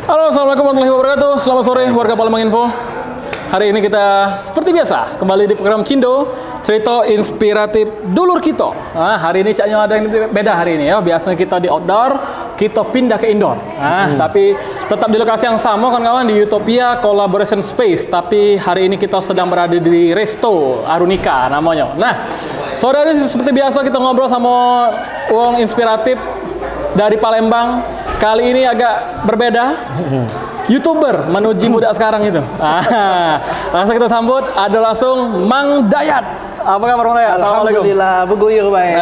Halo, assalamualaikum warahmatullahi wabarakatuh. Selamat sore warga Palembang Info. Hari ini kita seperti biasa kembali di program Cindo, cerita inspiratif dulur kita. Nah, hari ini caknya ada yang beda hari ini ya. Biasanya kita di outdoor, kita pindah ke indoor. Nah, tapi tetap di lokasi yang sama kawan-kawan, di Utopia Collaboration Space. Tapi hari ini kita sedang berada di Resto Arunika namanya. Nah, sore ini seperti biasa kita ngobrol sama wong inspiratif dari Palembang. Kali ini agak berbeda. YouTuber menuju muda sekarang itu. Langsung kita sambut, ada langsung Mang Dayat. Apa kabar Mang Dayat? Assalamualaikum. Alhamdulillah, beguyur baik.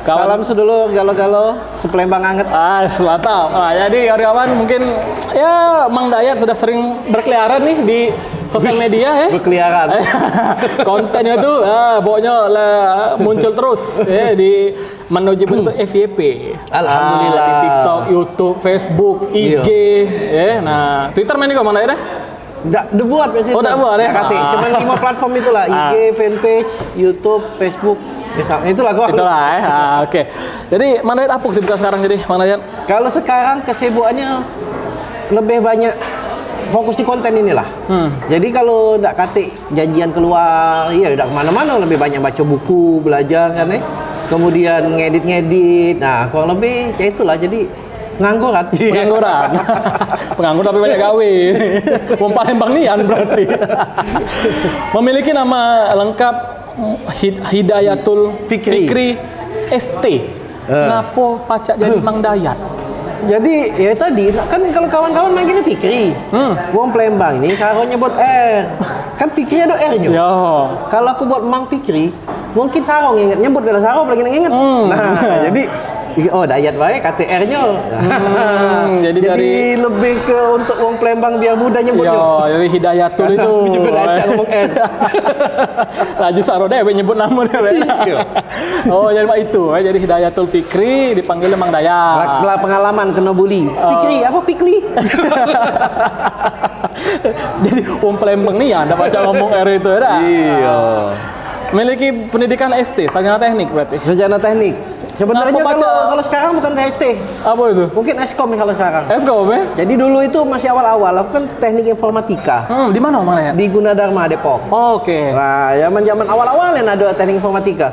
Salam sedulur galo-galo, sepelembang anget. Mantap. Jadi kawan mungkin ya Mang Dayat sudah sering berkeliaran nih di sosial media ya. Berkeliaran. Kontennya tuh pokoknya muncul terus ya di menuju bentuk FYP. Alhamdulillah. Di TikTok, YouTube, Facebook, IG ya. Nah, Twitter main juga Mang Dayat ya? Udah buat berarti. Oh, udah buat ya. Cuman 5 platform itulah, IG, fanpage, YouTube, Facebook. Itulah gua. Itulah ya. Oke. Jadi Mang Dayat apa kesibukan sekarang jadi Mang Dayat? Kalau sekarang kesibukannya lebih banyak fokus di konten inilah. Jadi kalau nggak kate janjian keluar, iya udah kemana-mana, lebih banyak baca buku, belajar kan ya. Kemudian ngedit-ngedit. Nah, kurang lebih ya itulah. Jadi pengangguran. Pengangguran. Pengangguran tapi banyak gawe. Wong Palembang nian berarti. Memiliki nama lengkap Hidayatul Fikri ST. Ngapo pacak jadi Mang Dayat? Jadi ya tadi kan kalau kawan-kawan manggilnya Fikri, wong Palembang ini kalau nyebut R, kan Fikri ada R-nya. Kalau aku buat Mang Fikri, mungkin Sarong inget nyebut kalau Sarong lagi inget. Nah, jadi Dayat baik KTR-nya. Jadi lebih ke untuk wong Palembang biar mudah nyebutnya. Jadi Hidayatul itu. Nyebut aja ngomong R. Laju Sarong deh nyebut nama deh. Oh, jadi itu jadi Hidayatul Fikri dipanggil Mang Dayat. Pengalaman kena bully. Fikri apa Pikli? Jadi wong Palembang nih ada baca ngomong R itu ya. Iya. Memiliki pendidikan ST, sarjana teknik berarti. Sarjana teknik. Sebenarnya kalau sekarang bukan ST. Apa itu? Mungkin Eskom kalau sekarang. Eskom ya? Jadi dulu itu masih awal-awal, aku kan teknik informatika. Di mana ya? Di Gunadarma Depok. Oke. Nah, zaman awal-awal yang ada teknik informatika.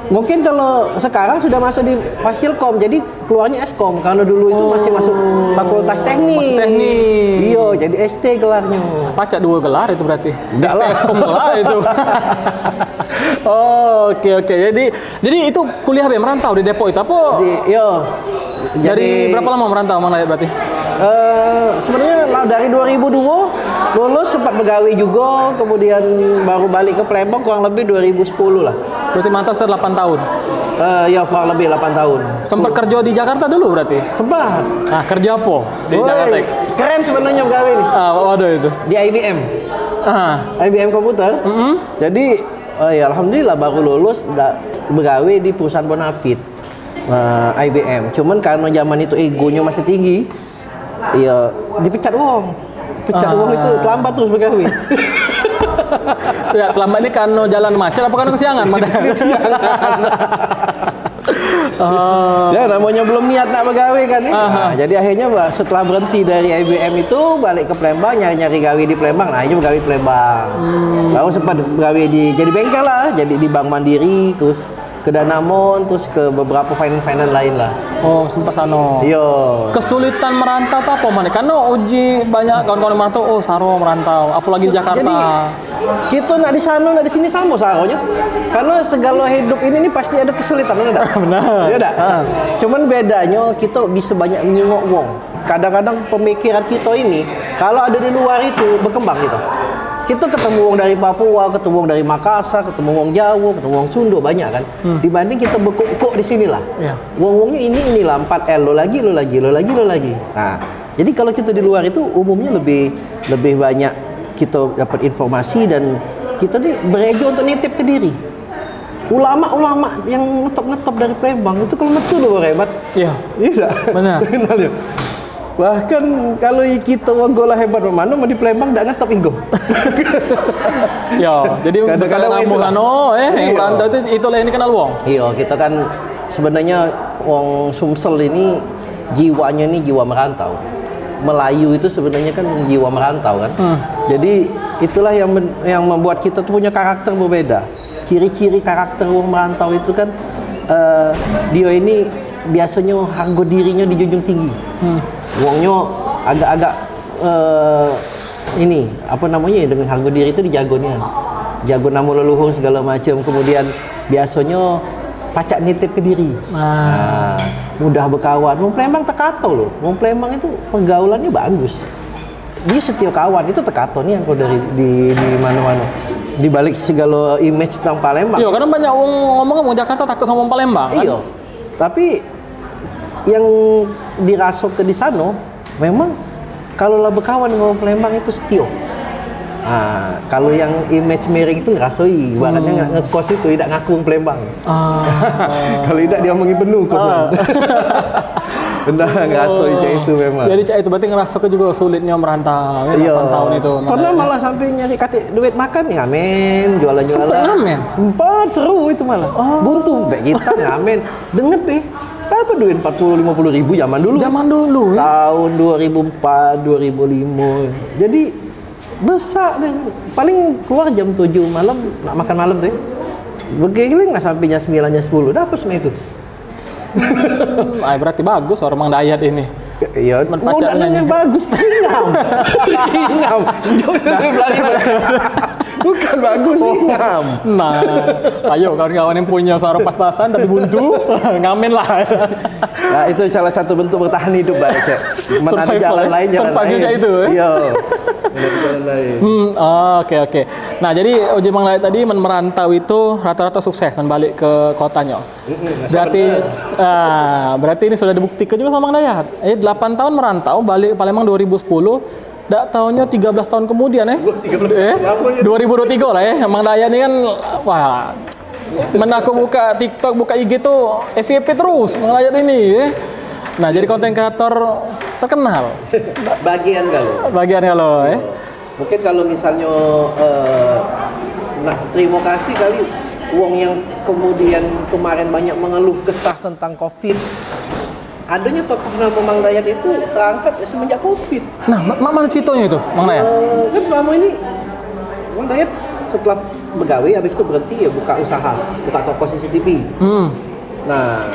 Mungkin kalau sekarang sudah masuk di Fasilkom, jadi keluarnya Eskom. Kalau dulu itu masih masuk Fakultas Teknik. Masih teknik. Iya, jadi ST gelarnya. Pacak 2 gelar itu berarti. Enggak lah. Eskom gelar itu. Oke. Jadi itu kuliah merantau di Depok itu apa? Dari berapa lama merantau Mang Dayat berarti? Sebenarnya dari 2002 lulus, sempat begawi juga, kemudian baru balik ke Palembang kurang lebih 2010 lah. Berarti mantap 8 tahun. Ya kurang lebih 8 tahun. Sempat kerja di Jakarta dulu berarti? Sempat. Nah, kerja apa di Jakarta? Keren sebenarnya begawi ini. Waduh itu. Di IBM. IBM komputer. Jadi ya alhamdulillah baru lulus begawi di perusahaan Bonafit. IBM. Cuman karena zaman itu egonya masih tinggi, ya dipecat uang. Pecat uang itu terlambat terus begawi. Ya, terlambat ini karena jalan macet apa karena kesiangan? Ya namanya belum niat nak begawi kan nih. Jadi akhirnya setelah berhenti dari IBM itu balik ke Palembang, nyari-nyari gawe di Palembang. Nah, ini begawi Palembang. Lalu sempat begawi jadi bengkel lah, jadi di Bank Mandiri, terus ke Danamon, terus ke beberapa finance lain lah. Oh, sempat sana. Iya. Kesulitan merantau tuh apa mana? Karena uji banyak kawan-kawan merantau, Saro merantau, apalagi di Jakarta. Jadi kita nak di sana, nak di sini sama Saronya. Karena segala hidup ini pasti ada kesulitan, benar? Benar. Iya dah. Cuman bedanya kita bisa banyak nyingok wong. Kadang-kadang pemikiran kita ini kalau ada di luar itu berkembang gitu. Kita ketemu wong dari Papua, ketemu wong dari Makassar, ketemu wong Jawa, ketemu wong Sunda banyak kan. Dibanding kita bekuk di sinilah. Wong-wongnya inilah 4L, lo lagi. Nah, jadi kalau kita di luar itu umumnya lebih banyak kita dapat informasi dan kita nih berego untuk nitip ke diri. Ulama-ulama yang ngetop dari Palembang itu kalau metu loh hebat. Iya. Iya. Benar. Bahkan kalau kita gola hebat mana di Palembang ndak ngetop inggo. Ya, jadi kadang-kadang ngomong yang rantau itu lah ini kenal wong. Iya, kita kan sebenarnya wong Sumsel ini jiwanya nih jiwa merantau. Melayu itu sebenarnya kan jiwa merantau kan. Jadi itulah yang membuat kita tuh punya karakter berbeda. Ciri-ciri karakter orang merantau itu kan dia ini biasanya harga dirinya dijunjung tinggi. Wongnya agak-agak ini apa namanya dengan harga diri itu dijago nih kan. Jago nama leluhur segala macam. Kemudian biasanya pacak nitip ke diri. Mudah berkawan. Wong Palembang tekato loh. Wong Palembang itu pergaulannya bagus. Dia setia kawan itu tekato nih yang dari di mana-mana. Di balik segala image tentang Palembang. Iya, karena banyak orang ngomong Jakarta takut sama Palembang kan. Iya. Tapi yang dirasuk ke di sana memang kalau lah berkawan dengan orang Palembang itu setia. Kalau yang image miring itu ngerasoi, ibaratnya ngekos itu tidak ngaku orang Palembang. Kalau tidak dia mengi penuh kosan. Benar ngerasoi cak itu memang. Jadi cak itu berarti ngerasuk juga sulitnya merantau. Iya. 8 tahun itu. Pernah malah sampai nyari katik duit makan nih, ngamen, jualan-jualan. Sempet ngamen? Sempat, seru itu malah. Buntu, baik kita ngamen. Dengar deh, berapa duit 40-50 ribu zaman dulu? Zaman dulu. Tahun 2004, 2005. Jadi besar deh. Paling keluar jam 7 malam, nak makan malam tuh. Begiling nggak sampai jam 9, jam 10. Dapat semua itu. Berarti bagus orang Mang Dayat ini. Iya, modalnya bagus. Ingam. Bukan bagus, ingam. Nah, ayo kawan-kawan yang punya suara pas-pasan tapi buntu, ngamen lah. Nah, itu salah satu bentuk bertahan hidup, Mbak Cek. Ada jalan lain, jalan lain. Itu, Iya. Jalan lain. Oke. Nah, jadi Oji Mang Dayat tadi merantau itu rata-rata sukses dan balik ke kotanya. Berarti ini sudah dibuktikan juga sama Mang Dayat. 8 tahun merantau, balik Palembang 2010. Dak tahunnya 13 tahun kemudian 2023 lah Mang Dayat ini kan wah. Aku buka TikTok, buka IG tuh FYP terus Mang Dayat ini Nah, jadi konten kreator terkenal. Bagian kalau. Mungkin kalau misalnya terima kasih kali uang yang kemudian kemarin banyak mengeluh kesah tentang Covid. Adanya tokoh nama Mang Dayat itu terangkat semenjak Covid. Nah, mana ceritanya itu, Mang Dayat? Kan selama ini Mang Dayat setelah begawe habis itu berhenti ya buka usaha, buka toko CCTV. Nah,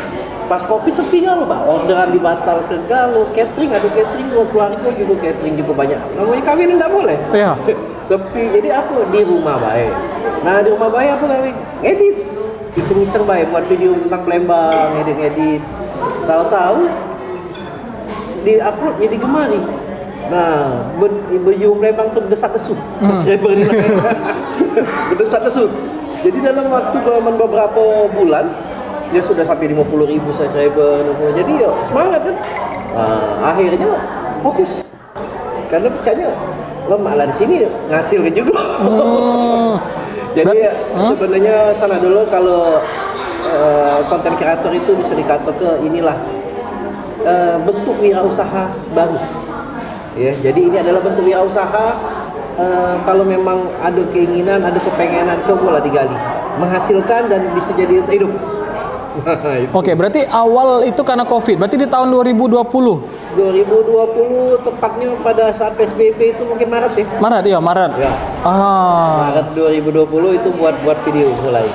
pas Covid sepinya loh, Pak. Orderan dibatal ke Galo, catering ada catering gua keluarga juga catering juga banyak. Namanya kawin enggak boleh. Iya. Sepi. Jadi apa? Di rumah baik. Nah, di rumah baik apa gawe? Edit. Iseng-iseng baik buat video tentang Palembang, edit. Tahu-tahu di-uploadnya digemari. Nah, baju Palembang tuh berdesat-desut. Subscriber ini berdesat-desut. Jadi dalam waktu beberapa bulan dia sudah sampai 50.000 subscriber. Jadi ya semangat kan. Akhirnya fokus. Karena percaya lemak lah di sini ngasilkan juga. Jadi sebenarnya sana dulu kalau konten kreator itu bisa dikata ke inilah bentuk wirausaha baru. Ya, jadi ini adalah bentuk wirausaha. Kalau memang ada keinginan, ada kepengenan, cobalah digali, menghasilkan dan bisa jadi untuk hidup. Oke, berarti awal itu karena Covid. Berarti di tahun 2020. 2020 tepatnya pada saat PSBB itu mungkin Maret ya. Maret. Ya. Maret 2020 itu buat video mulai.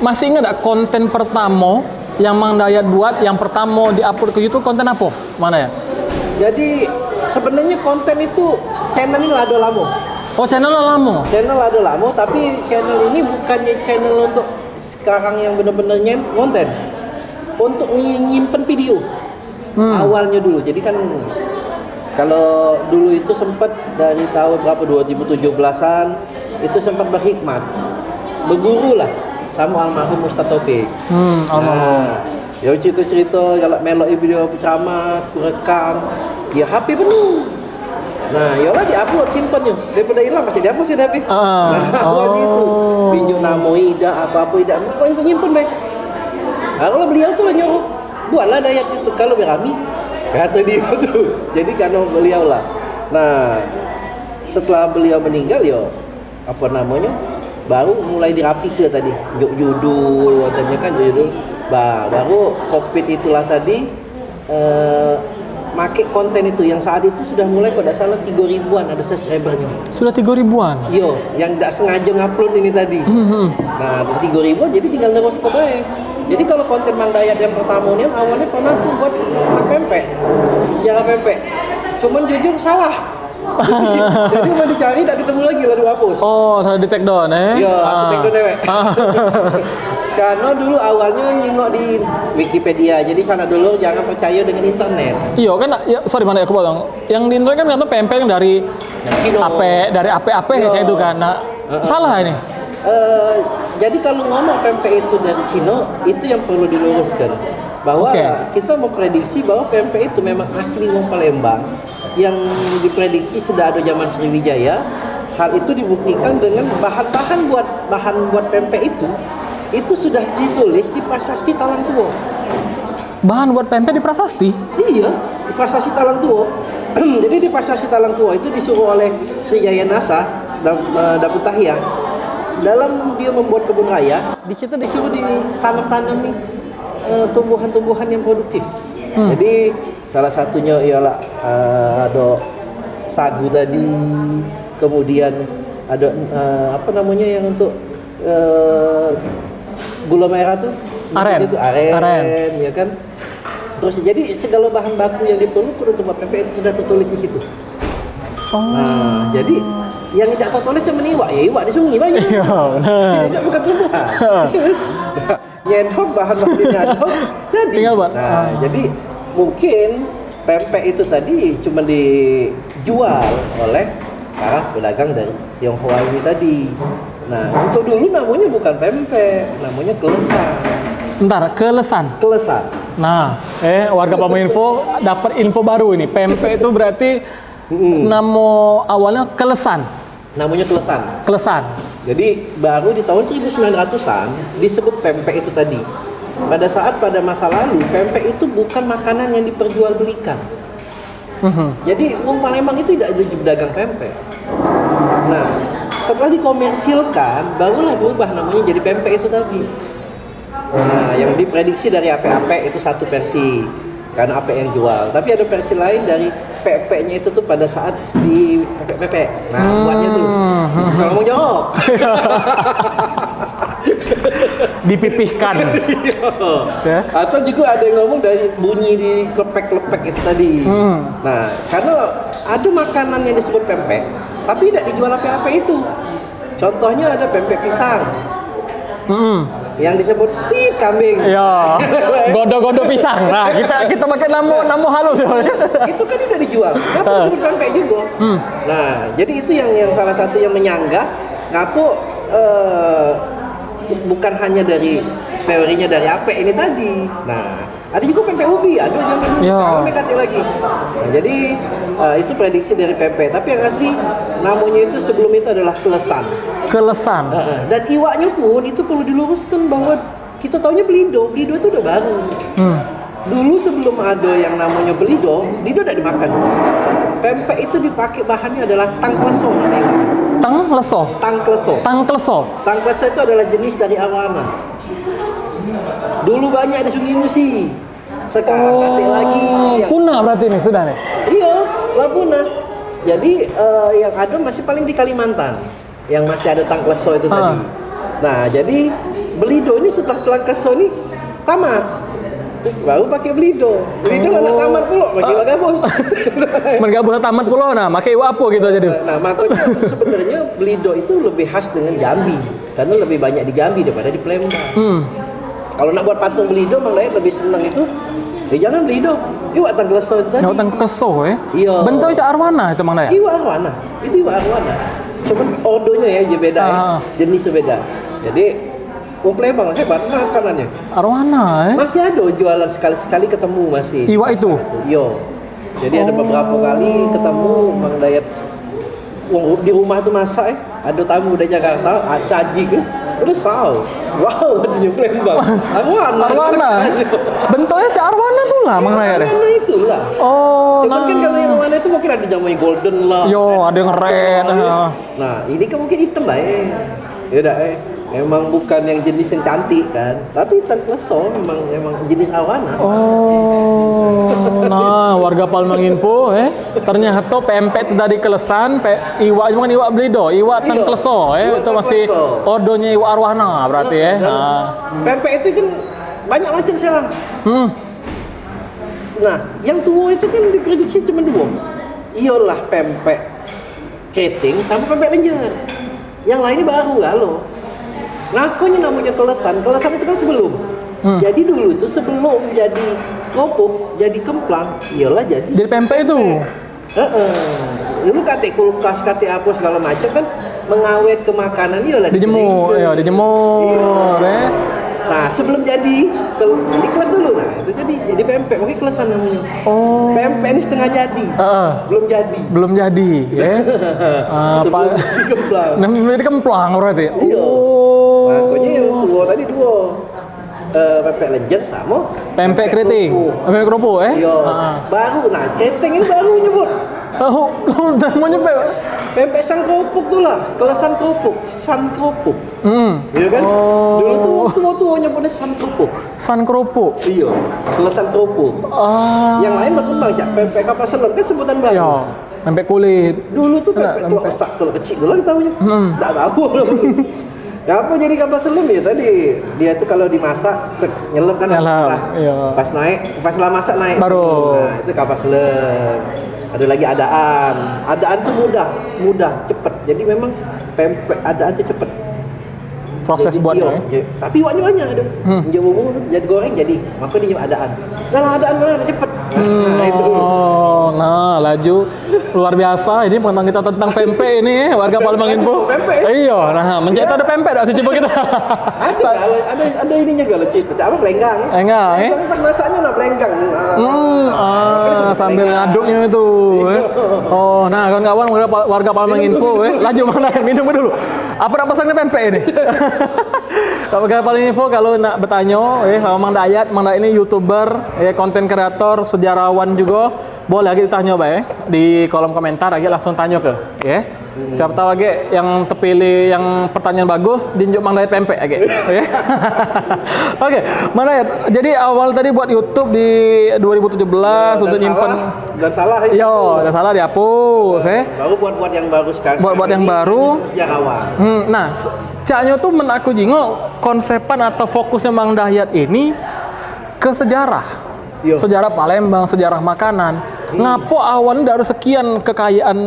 Masih ingat gak konten pertama yang Mang Dayat buat, yang pertama di-upload ke YouTube, konten apa? Mana ya? Jadi sebenarnya konten itu channel ini ada lama. Oh, channel lama. Channel ada lama, tapi channel ini bukannya channel untuk sekarang yang benar-benar konten. Untuk nyimpen video. Awalnya dulu. Jadi kan kalau dulu itu sempat dari tahun berapa 2017-an itu sempat berhikmat. Berguru lah sama almarhum Ustaz Taufik. Ya cerita-cerita kalau melok video ceramah, ku rekam, ya HP penuh. Nah, yalah di-upload simpennya. Daripada hilang macam dia apa sih HP. Gitu. Pinjau nama Ida apa-apa Ida. Kok itu nyimpen baik. Kalau beliau tuh nyuruh, buatlah Dayat itu kalau berami. Kata dia tuh. Jadi karena beliau lah. Nah, setelah beliau meninggal ya baru mulai dirapi ke tadi judul katanya kan judul Baru COVID itulah tadi make konten itu yang saat itu sudah mulai kalau tidak salah 3.000-an ada subscribernya. Sudah 3.000-an? Iya, yang tidak sengaja ngupload ini tadi. Nah, 3.000 jadi tinggal terus ke baik. Jadi kalau konten Mang Dayat yang pertama ini awalnya pernah tuh buat tentang pempek, sejarah pempek. Cuman jujur salah. Jadi mau dicari tidak ketemu lagi lalu hapus. Oh, salah di take down Iya, take down dewek. Karena dulu awalnya nyingok di Wikipedia, jadi sana dulu jangan percaya dengan internet. Iya kan, ya, sorry mana aku potong. Yang di internet kan kata pempek dari ape kayak itu kan. Nah, salah ini. Jadi kalau ngomong pempek itu dari Cina, itu yang perlu diluruskan. Bahwa kita memprediksi bahwa pempek itu memang asli wong Palembang, yang diprediksi sudah ada zaman Sriwijaya. Hal itu dibuktikan dengan bahan buat pempek itu sudah ditulis di Prasasti Talang Tua. Bahan buat pempek di prasasti? Iya, di Prasasti Talang Tua. Jadi di Prasasti Talang Tua itu disuruh oleh Sriwijaya Nasa Dapu Tahia dalam dia membuat kebun raya. Di situ disuruh ditanam-tanam nih tumbuhan-tumbuhan yang produktif. Jadi salah satunya ialah ada sagu tadi, kemudian ada apa namanya yang untuk gula merah tuh, aren. Itu aren, ya kan. Terus jadi segala bahan baku yang diperlukan untuk buat pempek itu sudah tertulis di situ. Nah, jadi yang tidak tertulis yang meniwak, ya iwak di sungai banyak. Iya, benar. Tidak bukan tumbuhan. Nyedok bahan-bahan nyedok jadi. Tinggal buat. Nah, jadi mungkin pempek itu tadi cuma dijual oleh para pedagang dari Tionghoa ini tadi. Nah, untuk dulu namanya bukan pempek, namanya kelesan. Bentar, kelesan. Kelesan. Nah, warga Paminfo dapat info baru ini. Pempek itu berarti nama awalnya kelesan. Namanya kelesan. Kelesan. Jadi baru di tahun 1900-an disebut pempek itu tadi. Pada masa lalu pempek itu bukan makanan yang diperjualbelikan. Jadi wong Palembang itu tidak ada pedagang pempek. Nah, setelah dikomersilkan barulah berubah namanya jadi pempek itu tadi. Nah, yang diprediksi dari ape-ape itu satu versi karena ape yang jual. Tapi ada versi lain dari pempeknya itu tuh pada saat di pempek. Nah, buatnya tuh kalau mau jawab dipipihkan. Ya. Atau juga ada yang ngomong dari bunyi di klepek-klepek itu tadi. Nah, karena ada makanan yang disebut pempek, tapi tidak dijual apa-apa itu. Contohnya ada pempek pisang. Yang disebut tit kambing. Iya. Godo-godo pisang. Nah, kita pakai nama halus. Itu kan tidak dijual. Kenapa disebut pempek juga? Nah, jadi itu yang salah satu yang menyanggah ngapu bukan hanya dari teorinya dari ape ini tadi. Nah, ada juga pempek ubi, ada zaman dulu. Sekarang mereka lagi. Nah, jadi itu prediksi dari pempek. Tapi yang asli namanya itu sebelum itu adalah kelesan. Kelesan. Dan iwaknya pun itu perlu diluruskan bahwa kita taunya belido. Belido itu udah baru. Dulu sebelum ada yang namanya belido tidak dimakan. Pempek itu dipakai bahannya adalah tang kleso namanya. Tang kleso. Tang kleso. Tang kleso. Tang kleso itu adalah jenis dari arowana. Dulu banyak di Sungai Musi. Sekarang ada lagi. Punah berarti ini sudah nih. Iya, lah punah. Jadi yang ada masih paling di Kalimantan. Yang masih ada tang kleso itu tadi. Nah, jadi belido ini setelah tang kleso ini tamat. Baru pakai belido. Belido kan tamat pula, pakai gabus. Menggabus tamat pula, nah pakai apa gitu aja tuh. Nah, makanya sebenarnya belido itu lebih khas dengan Jambi. Karena lebih banyak di Jambi daripada di Palembang. Kalau nak buat patung belido, Mang Dayat lebih senang itu. Jangan belido, iwak tang kleso itu tadi. Iwak tang kleso ya? Iya. Bentuknya arwana itu Mang Dayat? Iwak arwana, itu iwak arwana. Cuman ordonya ya beda ya, jenisnya beda. Jadi wong Palembang hebat makanannya. Arwana Masih ada jualan sekali-sekali ketemu masih. Iwak itu? Yo. Jadi ada beberapa kali ketemu Mang Dayat. Wong di rumah tuh masak ada tamu dari Jakarta, saji kan. Udah saw. Wow, katanya Palembang. Arwana. Bentuknya cak arwana tuh lah Mang Dayat. Arwana itulah. Oh, cuman kan kalau yang arwana itu mungkin ada namanya golden lah. Yo, ada yang red. Nah, ini kan mungkin hitam lah Yaudah memang bukan yang jenis yang cantik kan, tapi ikan kleso memang jenis awana. Oh, nah warga Palmanginpo, ternyata pempek itu dari Kelesan, iwak cuma iwak belido, iwak tang kleso, Iwak itu tang masih kleso. ordonya iwak arwana berarti ya. Nah. Pempek itu kan banyak macam sekarang. Nah, yang tua itu kan diprediksi cuma 2. Iyalah pempek keting sama pempek lenjer. Yang lainnya baru lah lo. Ngakunya namanya Kelesan itu kan sebelum. Jadi dulu itu sebelum jadi kerupuk, jadi kemplang, iyalah jadi Pempek itu. Dulu kate kulkas, kate apa segala macam kan mengawet ke makanan iyalah Dijemur, ya dijemur, Nah, sebelum jadi di kelas dulu, nah itu jadi pempek, makanya Kelesan namanya. Oh. Pempek ini setengah jadi, belum jadi, ya. Sebelum dikemplang. Namanya dikemplang berarti. Iya. Oh. Makanya yang tua tadi 2. Pempek lenjer sama Pempek keriting, pempek kerupuk, Iya. Baru, nah keting ini baru nyebut. Oh, namanya Pempek sang kerupuk tuh lah, Kelesan kerupuk, san kerupuk. Iya kan? Oh. Dulu tuh tua nyebutnya san kerupuk. San kerupuk. Iya, Kelesan kerupuk. Yang lain berkembang, Cak. Pempek kapal selam kan sebutan baru. Iya, pempek kulit. Dulu tuh pempek telur osak, telur kecil dulu kita tahunya. Enggak tahu. Nah, apa jadi kapal selam ya tadi? Dia tuh kalau dimasak nyelam kan. Iya. Pas setelah masak naik. Baru. Nah, itu kapal selam. Ada lagi adaan. Adaan tuh mudah, cepet. Jadi memang pempek adaan tuh cepet. Proses jadi, buatnya. Iya. Tapi iwaknya banyak ada. Bumbu jadi goreng jadi. Maka dia adaan. Kalau adaan mana cepet. Nah, itu. Nah, laju luar biasa. Ini pengetahuan kita tentang pempek ini, warga Palmanginpo. Iya, nah, mencet ada pempek dak sih coba kita. Ada ininya kalau cerita. Apa pelenggang? Enggak, Tempat masaknya lah pelenggang. Sambil ngaduknya itu. Oh, nah kawan-kawan warga Palmanginpo, laju mana minum dulu. Apa pasangnya pempek ini? Warga Palmanginpo kalau nak bertanya, sama Mang Dayat ini YouTuber, konten kreator, sejarawan juga, boleh lagi ditanya di kolom komentar lagi langsung tanya ke, ya. Siapa tahu lagi yang terpilih yang pertanyaan bagus, dinjuk Mang Dayat pempek lagi. Oke, Mang Dayat. Jadi awal tadi buat YouTube di 2017 untuk nyimpen dan salah dan salah dihapus, Baru buat yang baru sekarang. Buat yang baru. Sejarawan. Nah, caknya tuh menaku jingo konsepan atau fokusnya Mang Dayat ini ke sejarah. Sejarah Palembang, sejarah makanan. Ngapo awalnya dari sekian kekayaan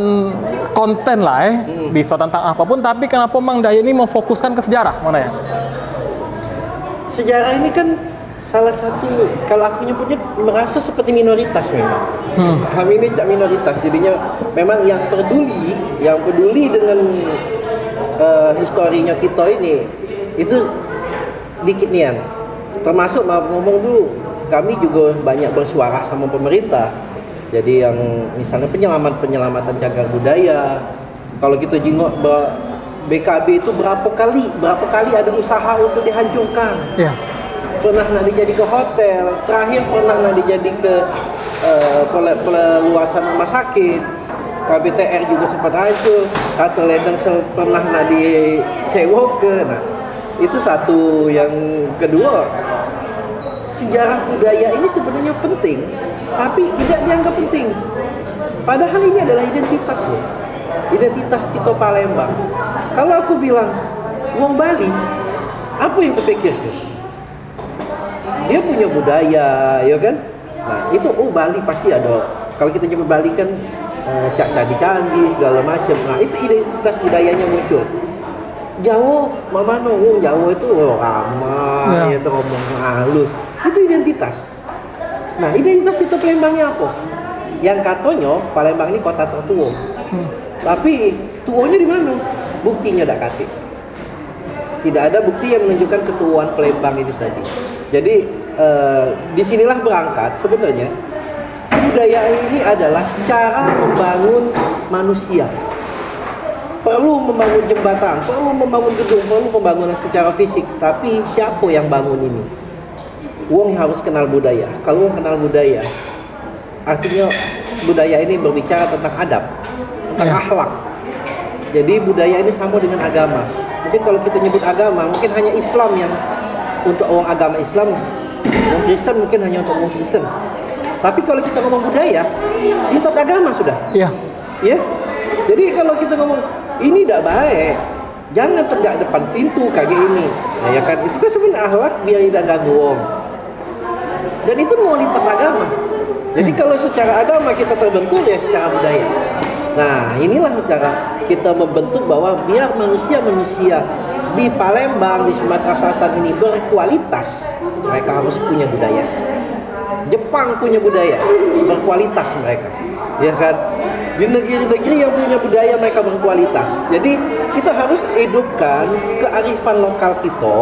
konten lah bisa tentang apapun, tapi kenapa Mang Dayat ini memfokuskan ke sejarah, mana ya? Sejarah ini kan salah satu, kalau aku nyebutnya merasa seperti minoritas memang. Kami ini cak minoritas, jadinya memang yang peduli dengan historinya kita ini itu dikit nian. Termasuk mau ngomong dulu, kami juga banyak bersuara sama pemerintah. Jadi yang misalnya penyelamatan cagar budaya. Kalau kita jengok BKB itu berapa kali ada usaha untuk dihancurkan. Iya. Pernah nanti jadi ke hotel, terakhir pernah nanti jadi ke peluasan rumah sakit. KBTR juga sempat hancur, Kata Ledeng pernah nanti sewa ke. Nah, itu satu. Yang kedua, sejarah budaya ini sebenarnya penting, tapi tidak dianggap penting. Padahal ini adalah identitas loh. Identitas kita Palembang. Kalau aku bilang wong Bali, apa yang terpikir tuh? Dia punya budaya, ya kan? Nah, itu Bali pasti ada. Kalau kita nyebut Bali kan candi-candi segala macam. Nah, itu identitas budayanya muncul. Jawa, mamano, Jawa itu ramah, itu ngomong halus. Itu identitas. Nah, identitas kita Palembangnya apa? Yang katanya Palembang ini kota tertua. Tapi tuanya di mana? Buktinya tidak kate. Tidak ada bukti yang menunjukkan ketuaan Palembang ini tadi. Jadi disinilah berangkat sebenarnya budaya ini adalah cara membangun manusia. Perlu membangun jembatan, perlu membangun gedung, perlu pembangunan secara fisik. Tapi siapa yang bangun ini? Wong harus kenal budaya. Kalau wong kenal budaya, artinya budaya ini berbicara tentang adab, tentang akhlak. Jadi budaya ini sama dengan agama. Mungkin kalau kita nyebut agama, mungkin hanya Islam yang untuk orang agama Islam, orang Kristen mungkin hanya untuk orang Kristen. Tapi kalau kita ngomong budaya, lintas agama sudah. Iya. Ya. Jadi kalau kita ngomong ini tidak baik, jangan tegak depan pintu kayak ini. Nah, ya kan itu kan sebenarnya akhlak biar tidak ganggu orang. Dan itu mau lintas agama. Jadi kalau secara agama kita terbentuk ya secara budaya. Nah, inilah cara kita membentuk bahwa biar manusia-manusia di Palembang, di Sumatera Selatan ini berkualitas, mereka harus punya budaya. Jepang punya budaya, berkualitas mereka. Ya kan? Di negeri-negeri yang punya budaya mereka berkualitas. Jadi kita harus hidupkan kearifan lokal kita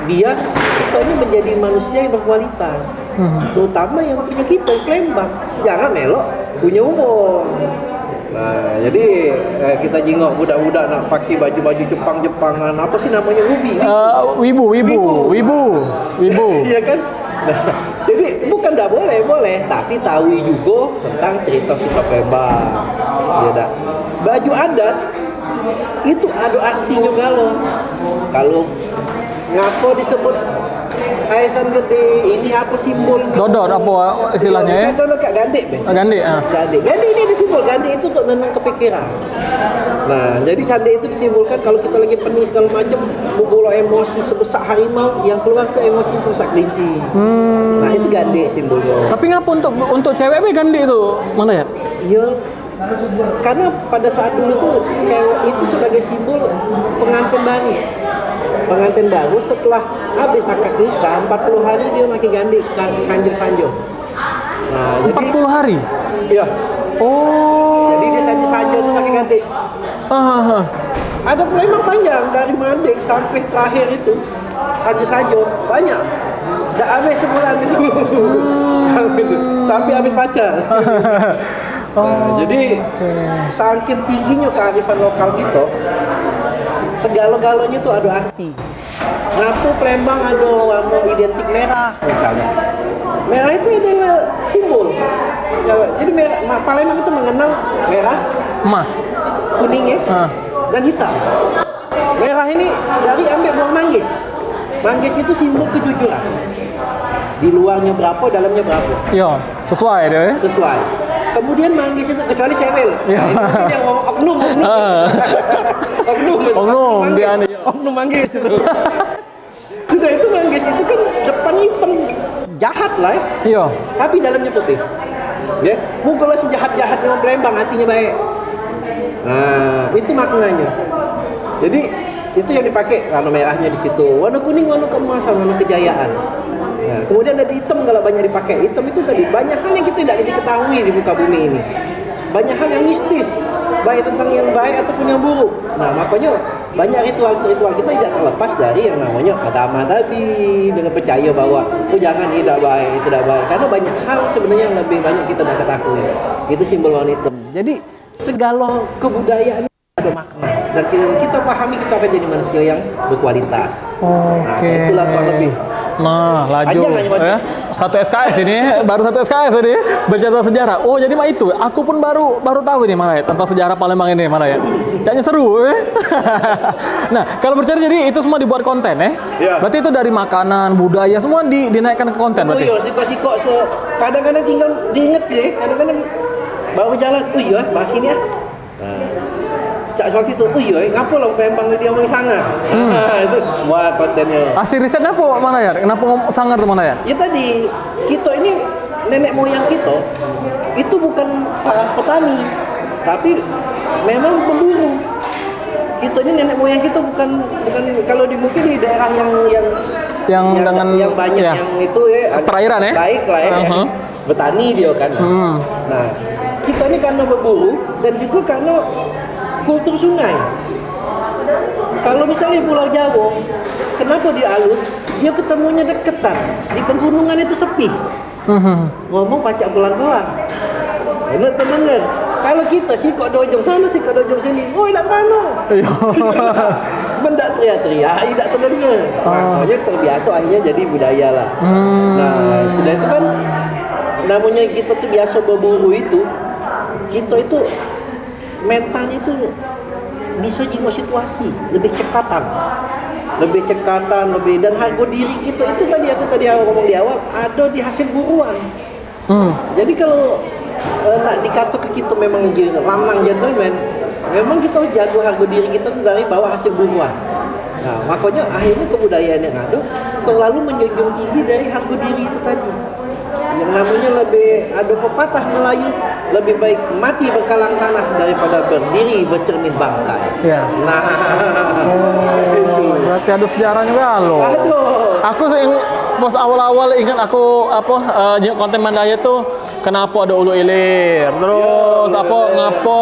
biar kita ini menjadi manusia yang berkualitas. Terutama yang punya kita di Palembang. Jangan melok punya umur. Nah, jadi kita jengok budak-budak nak pakai baju-baju Jepang-Jepangan. Apa sih namanya? Wibu. Iya kan? Nah, jadi bukan tidak boleh, tapi tahu juga tentang cerita-cerita Palembang. Ya dah. Baju adat itu ada artinya kalau ngapo disebut Aisan gede, ini apa simbol? Dodot apa istilahnya ya? Saya tahu kat Gandik, Gandik. Gandik ini ada simbol. Gandik itu untuk nenang kepikiran. Nah, jadi candi itu disimbolkan kalau kita lagi pening segala macam, bubul emosi sebesar harimau, yang keluar ke emosi sebesar kelinci. Nah, itu Gandik simbolnya. Tapi ngapa untuk cewek Gandik itu mana ya? Iya. Karena pada saat dulu tuh cewek itu sebagai simbol pengantin baru. Pengantin baru setelah habis akad nikah 40 hari dia pakai Gandik sanjo-sanjo. Nah, 40 hari? Iya. Oh. Jadi dia sanjo-sanjo tuh pakai Gandik. Ada memang panjang dari Mandek sampai terakhir itu sanjo-sanjo banyak. Dah habis sebulan itu. Sampai habis pacar. Jadi saking tingginya kearifan lokal kita, segala-galanya itu ada arti. Ngapu Palembang ada warna identik merah misalnya. Merah itu adalah simbol. Ya, jadi merah, Palembang itu mengenal merah, emas, kuning ya, dan hitam. Merah ini dari ambil buah manggis. Manggis itu simbol kejujuran. Di luarnya berapa, dalamnya berapa. Iya, sesuai dia ya. Sesuai. Kemudian manggis itu kecuali sewel. Ya. Nah, itu yang oknum. Oknum dia nih. Oknum manggis itu. Sudah itu manggis itu kan depan hitam, jahat lah ya. Iya. Tapi dalamnya putih. Ya, kalau sejahat-jahat dengan Palembang hatinya baik. Nah, itu maknanya. Jadi itu yang dipakai warna merahnya di situ, warna kuning, warna keemasan, warna kejayaan. Nah, kemudian ada hitam kalau banyak dipakai. Hitam itu tadi banyak hal yang kita tidak diketahui di muka bumi ini. Banyak hal yang mistis, baik tentang yang baik ataupun yang buruk. Nah, makanya banyak ritual-ritual kita tidak terlepas dari yang namanya agama tadi, dengan percaya bahwa jangan ini tidak baik, itu tidak baik. Karena banyak hal sebenarnya yang lebih banyak kita tidak ketahui. Itu simbol warna hitam. Jadi segala kebudayaan ada makna dan kita pahami kita akan jadi manusia yang berkualitas. Nah, itulah kurang lebih. Nah, laju ya. Satu SKS ini, baru satu SKS ini bercerita sejarah. Oh, jadi mah itu. Aku pun baru tahu ini mana ya tentang sejarah Palembang ini mana ya. Kayaknya seru ya. Nah, kalau bercerita jadi itu semua dibuat konten ya. Ya. Berarti itu dari makanan, budaya semua dinaikkan ke konten berarti. Oh iya, siko-siko kadang-kadang tinggal diinget ke, kadang-kadang baru jalan. Oh iya, bahas ini ya. Cak waktu itu, oh iya, ngapa lo Palembang dia orang sangar? Itu buat kontennya. Asli risetnya apa mana ya? Kenapa sangar tuh mana ya? Ya tadi, kita ini nenek moyang kita itu bukan para petani, tapi memang pemburu. Kita ini nenek moyang kita bukan kalau di mungkin di daerah yang dengan yang banyak ya, yang itu ya perairan ya. Baik lah ya. Bertani dia kan. Nah, kita ini karena berburu dan juga karena kultur sungai. Kalau misalnya Pulau Jawa, kenapa dia halus? Dia ketemunya deketan. Di pegunungan itu sepi. Ngomong pacak pelan-pelan. Enak terdengar. Kalau kita sih kok dojong sana, sih kok dojong sini. Oh, tidak pano. Mendak teriak-teriak, tidak terdengar. Makanya terbiasa akhirnya jadi budaya lah. Nah, sudah itu kan namanya kita tuh biasa berburu itu. Kita itu mentalnya itu bisa jingok situasi, lebih cekatan, lebih, dan harga diri itu tadi aku ngomong di awal, ada di hasil buruan. Jadi kalau nak dikata ke kita memang lanang gentleman, memang kita jago harga diri kita tuh dari bawah hasil buruan. Nah, makanya akhirnya kebudayaan yang ada terlalu menjunjung tinggi dari harga diri itu tadi. Yang namanya lebih ada pepatah Melayu, lebih baik mati berkalang tanah daripada berdiri bercermin bangkai. Ya. Nah, itu berarti ada sejarahnya juga loh. Aduh. Aku pas awal-awal ingat aku konten Mandaya tuh kenapa ada ulu ilir, terus ngapa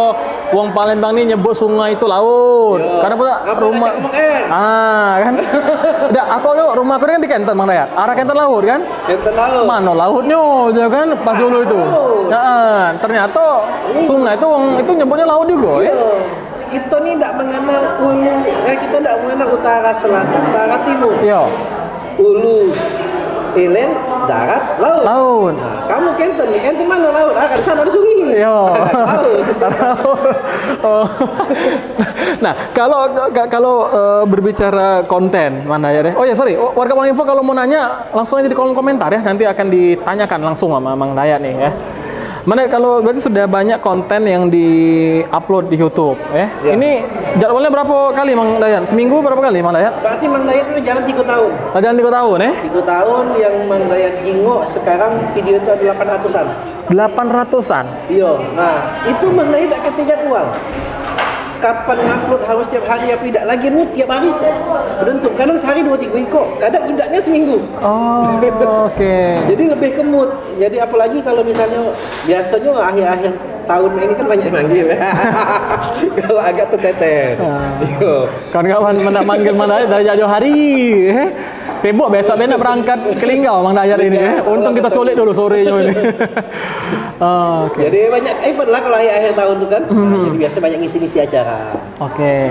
wong Palembang nih nyebut sungai itu laut. Karena pula rumah kan. Udah aku rumahku kan di Kenten Mang Dayat. Arah Kenten laut kan? Kenten laut. Mana lautnya ya kan pas dulu itu. Nah, ternyata sungai itu nyebutnya laut juga ya. Kita nih tidak mengenal ulu, kita tidak mengenal utara, selatan, barat, timur. Iya. Ulu, hilir, darat, laut. Nah, kamu Kenten mana laut? Di sana ada sungai. Iya. Laut. Nah, kalau berbicara konten mana ya deh? Oh ya sorry, warga Bang Info kalau mau nanya langsung aja di kolom komentar ya. Nanti akan ditanyakan langsung sama Mang Dayat nih ya. Mana kalau berarti sudah banyak konten yang di-upload di YouTube ya. Ini jadwalnya berapa kali Mang Dayat? Seminggu berapa kali Mang Dayat? Berarti Mang Dayat itu jalan 3 tahun. Jalan 3 tahun ya? 3 tahun yang Mang Dayat jingok sekarang video itu ada 800-an. 800-an? Iya. Nah, itu Mang Dayat tak kata jadwal. Kapan ngupload harus tiap hari apa tidak lagi mood tiap hari. Tentu kadang sehari 2-3 ikut, kadang tidaknya seminggu. Oh, oke. Jadi lebih ke mood. Jadi apalagi kalau misalnya biasanya akhir-akhir tahun ini kan banyak manggil. Kalau agak terteter. Kawan-kawan mendak manggil Mang Dayat dari jauh hari. Sibuk besok nak berangkat ke Linggau Mang Dayat ini. Untung kita culik dulu sorenya ini. Okay. Jadi banyak event lah kalau akhir tahun tuh kan. Jadi biasa banyak ngisi-ngisi acara. Oke.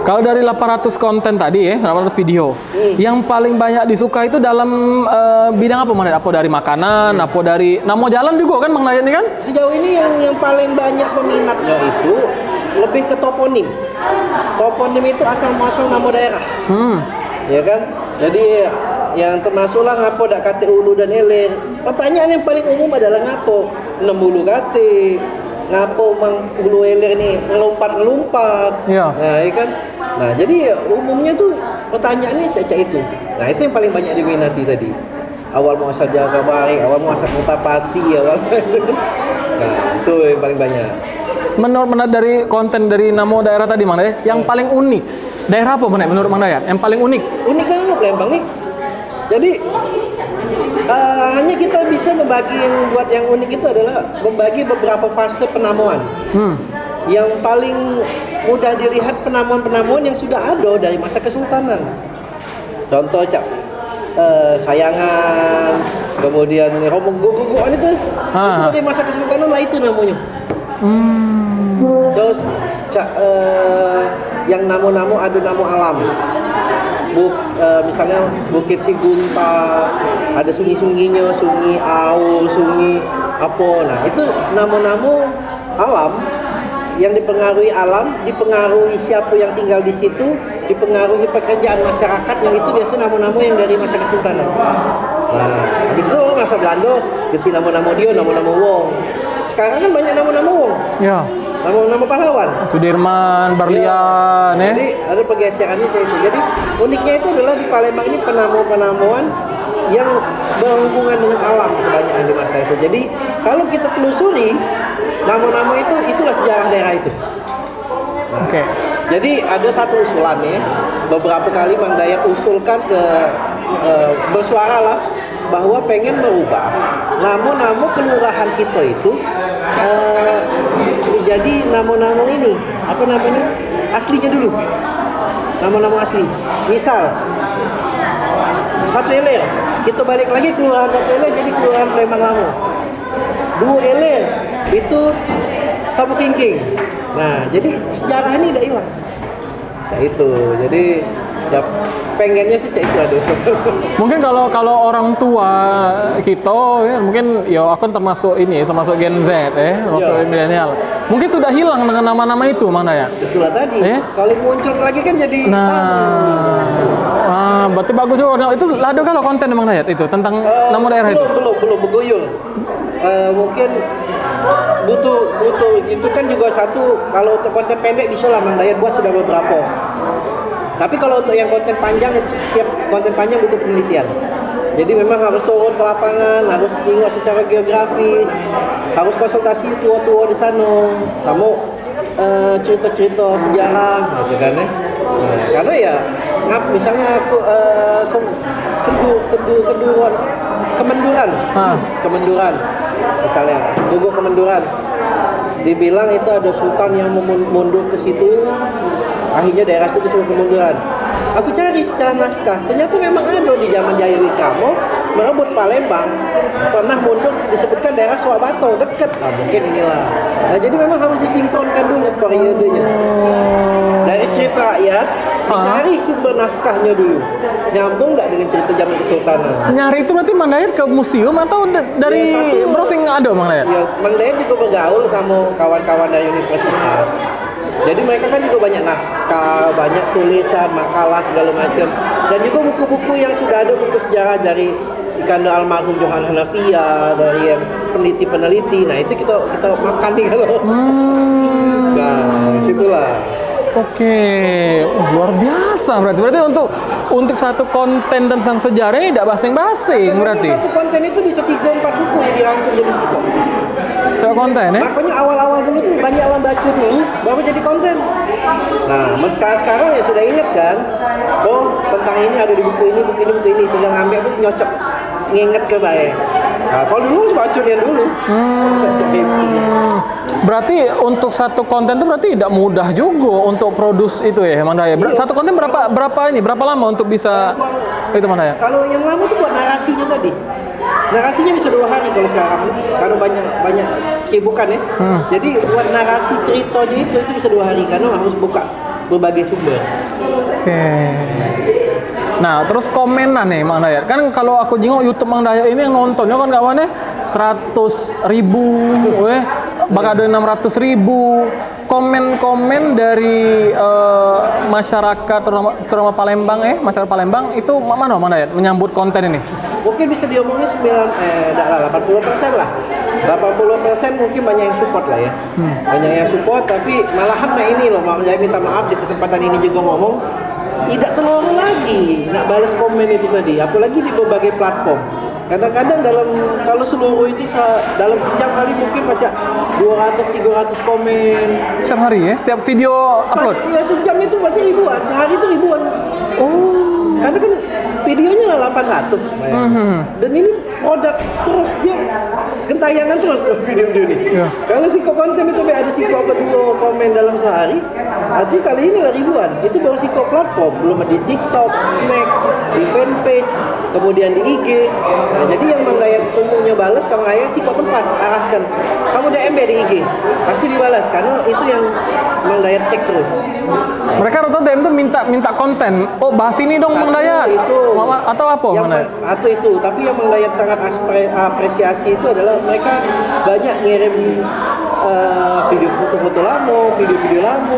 Kalau dari 800 konten tadi 800 video, yang paling banyak disuka itu dalam bidang apa Mang Dayat? Apa dari makanan, apa dari nama jalan juga kan Mang Dayat ini kan? Sejauh ini yang paling banyak peminatnya itu lebih ke toponim. Toponim itu asal-muasal nama daerah. Ya kan? Jadi yang termasuklah ngapo dak kate ulu dan hilir. Pertanyaan yang paling umum adalah ngapo 6 ulu kate. Ngapo mang ulu hilir nih ngelompat. Iya. Nah, ya kan? Nah, jadi umumnya tuh pertanyaannya caca itu. Nah, itu yang paling banyak diminati tadi. Awal muasal Jagabari, awal muasal Kutapati, awal. Nah, itu yang paling banyak. Menurut dari konten dari nama daerah tadi Mang Dayat, yang paling unik daerah apa menurut Mang Dayat? Yang paling unik? Unik kan Palembang nih. Jadi hanya kita bisa membagi yang buat yang unik itu adalah membagi beberapa fase penamuan. Yang paling mudah dilihat penamuan-penamuan yang sudah ada dari masa Kesultanan. Contoh Sayangan, kemudian Rombong Gogogoan itu dari masa Kesultanan lah itu namanya. Terus yang namo-namo ada namo alam. Misalnya Bukit Sigunta, ada sungai-sungainya, Sungai Au, Sungai apa. Nah, itu namo-namo alam yang dipengaruhi alam, dipengaruhi siapa yang tinggal di situ, dipengaruhi pekerjaan masyarakat, yang itu biasa namo-namo yang dari masa Kesultanan. Nah, habis itu masa Belanda ganti namo-namo dia, namo-namo wong. Sekarang kan banyak namo-namo wong. Ya. Nama pahlawan. Sudirman, Barlian, ya. Jadi ada pergeserannya itu. Jadi uniknya itu adalah di Palembang ini penamuan-penamuan yang berhubungan dengan alam kebanyakan di masa itu. Jadi kalau kita telusuri nama-nama itulah sejarah daerah itu. Nah, Oke. Jadi ada satu usulan nih, beberapa kali Mang Dayat usulkan ke bersuara lah bahwa pengen merubah nama-nama kelurahan kita itu jadi nama-nama ini apa namanya aslinya dulu, nama-nama asli. Misal Satu Hilir, kita balik lagi kelurahan Satu Hilir jadi kelurahan Palembang Lama. Dua Hilir itu Sabu Kingking. Nah, jadi sejarah ini tidak hilang. Nah itu, jadi Ya pengennya sih itu ada. Mungkin kalau orang tua kita ya, mungkin ya aku termasuk ini, termasuk Gen Z termasuk milenial. Mungkin sudah hilang dengan nama-nama itu mana ya? Itulah tadi. Kalau muncul lagi kan jadi berarti bagus juga. Nah, itu lado kalau konten Mang Dayat itu tentang nama daerah itu. Belum berguyur. Mungkin butuh itu kan juga satu. Kalau untuk konten pendek bisa lah Mang Dayat buat sudah beberapa. Tapi kalau untuk yang konten panjang itu setiap konten panjang butuh penelitian. Jadi memang harus turun ke lapangan, harus tengok secara geografis, harus konsultasi tua-tua di sana, sama cerita-cerita sejarah, gitu kan ya. Karena ya, misalnya aku Kemenduran, misalnya Gugur Kemenduran, dibilang itu ada sultan yang mundur ke situ. Akhirnya daerah itu disebut Kemunduran. Aku cari secara naskah, ternyata memang ada di zaman Jaya Wikramo merebut Palembang, pernah mundur disebutkan daerah Swabato dekat. Mungkin inilah. Nah, jadi memang harus disinkronkan dulu periodenya. Dari cerita rakyat dicari sumber naskahnya dulu. Nyambung nggak dengan cerita zaman Kesultanan? Nyari itu berarti Mang Dayat ke museum atau dari browsing ada Mang Dayat? Ya, Mang Dayat juga bergaul sama kawan-kawan dari universitas. Jadi mereka kan juga banyak naskah, banyak tulisan, makalah segala macam. Dan juga buku-buku yang sudah ada, buku sejarah dari Ikando almarhum Johan Hanafiya, dari yang peneliti-peneliti. Nah itu kita makan nih kalau. Nah disitulah. Oke, luar biasa berarti untuk satu konten tentang sejarah ini tidak basing-basing berarti. Satu konten itu bisa 3-4 buku yang dirangkum jadi satu. Satu konten ya? Makanya awal-awal dulu tuh banyak lah baca nih, baru jadi konten. Nah, sekarang ya sudah ingat kan? Oh, tentang ini ada di buku ini, tinggal ngambil apa nyocok, nginget ke baik. Nah, kalau dulu harus baca yang dulu. Berarti untuk satu konten itu berarti tidak mudah juga untuk produce itu ya, Mang Dayat. Satu konten berapa lama untuk bisa itu Mang Dayat? Kalau yang lama tuh buat narasinya tadi. Narasinya bisa 2 hari kalau sekarang, karena banyak kesibukan ya. Jadi buat narasi ceritanya itu bisa 2 hari karena harus buka berbagai sumber. Oke. Nah, terus komenan nih Mang Dayat. Kan kalau aku jenguk YouTube Mang Dayat ini yang nontonnya kan kawannya 100.000, bakal ada 600.000. Komen-komen dari masyarakat terutama Palembang masyarakat Palembang itu mana Mang Dayat menyambut konten ini? Mungkin bisa diomongin 80% lah. 80% mungkin banyak yang support lah ya. Banyak yang support, tapi malahan ini loh, saya minta maaf di kesempatan ini juga ngomong tidak terlalu lagi nak balas komen itu tadi, apalagi di berbagai platform. Kadang-kadang kalau seluruh itu dalam sejam kali mungkin baca 200-300 komen. Setiap hari ya? Setiap video upload? Ya sejam itu berarti ribuan, sehari itu ribuan. Karena kan videonya lah 800. Dan ini produk terus, dia gentayangan terus video-video ini. Kalau Siko konten itu ada Siko kedua komen dalam sehari, artinya kali ini lah ribuan. Itu baru Siko platform, belum di TikTok, Snack, di fanpage, kemudian di IG. Nah, jadi yang Mang Dayat umumnya balas, kamu ayat Siko tempat arahkan. Kamu DM di IG, pasti dibalas karena itu yang Mang Dayat cek terus. Mereka rata DM tuh minta konten. Oh, bahas ini dong Mang Dayat. Itu atau apa Mang Dayat? Atau itu, tapi yang Mang Dayat sangat apresiasi itu adalah mereka banyak ngirim video foto-foto lama, video-video lama.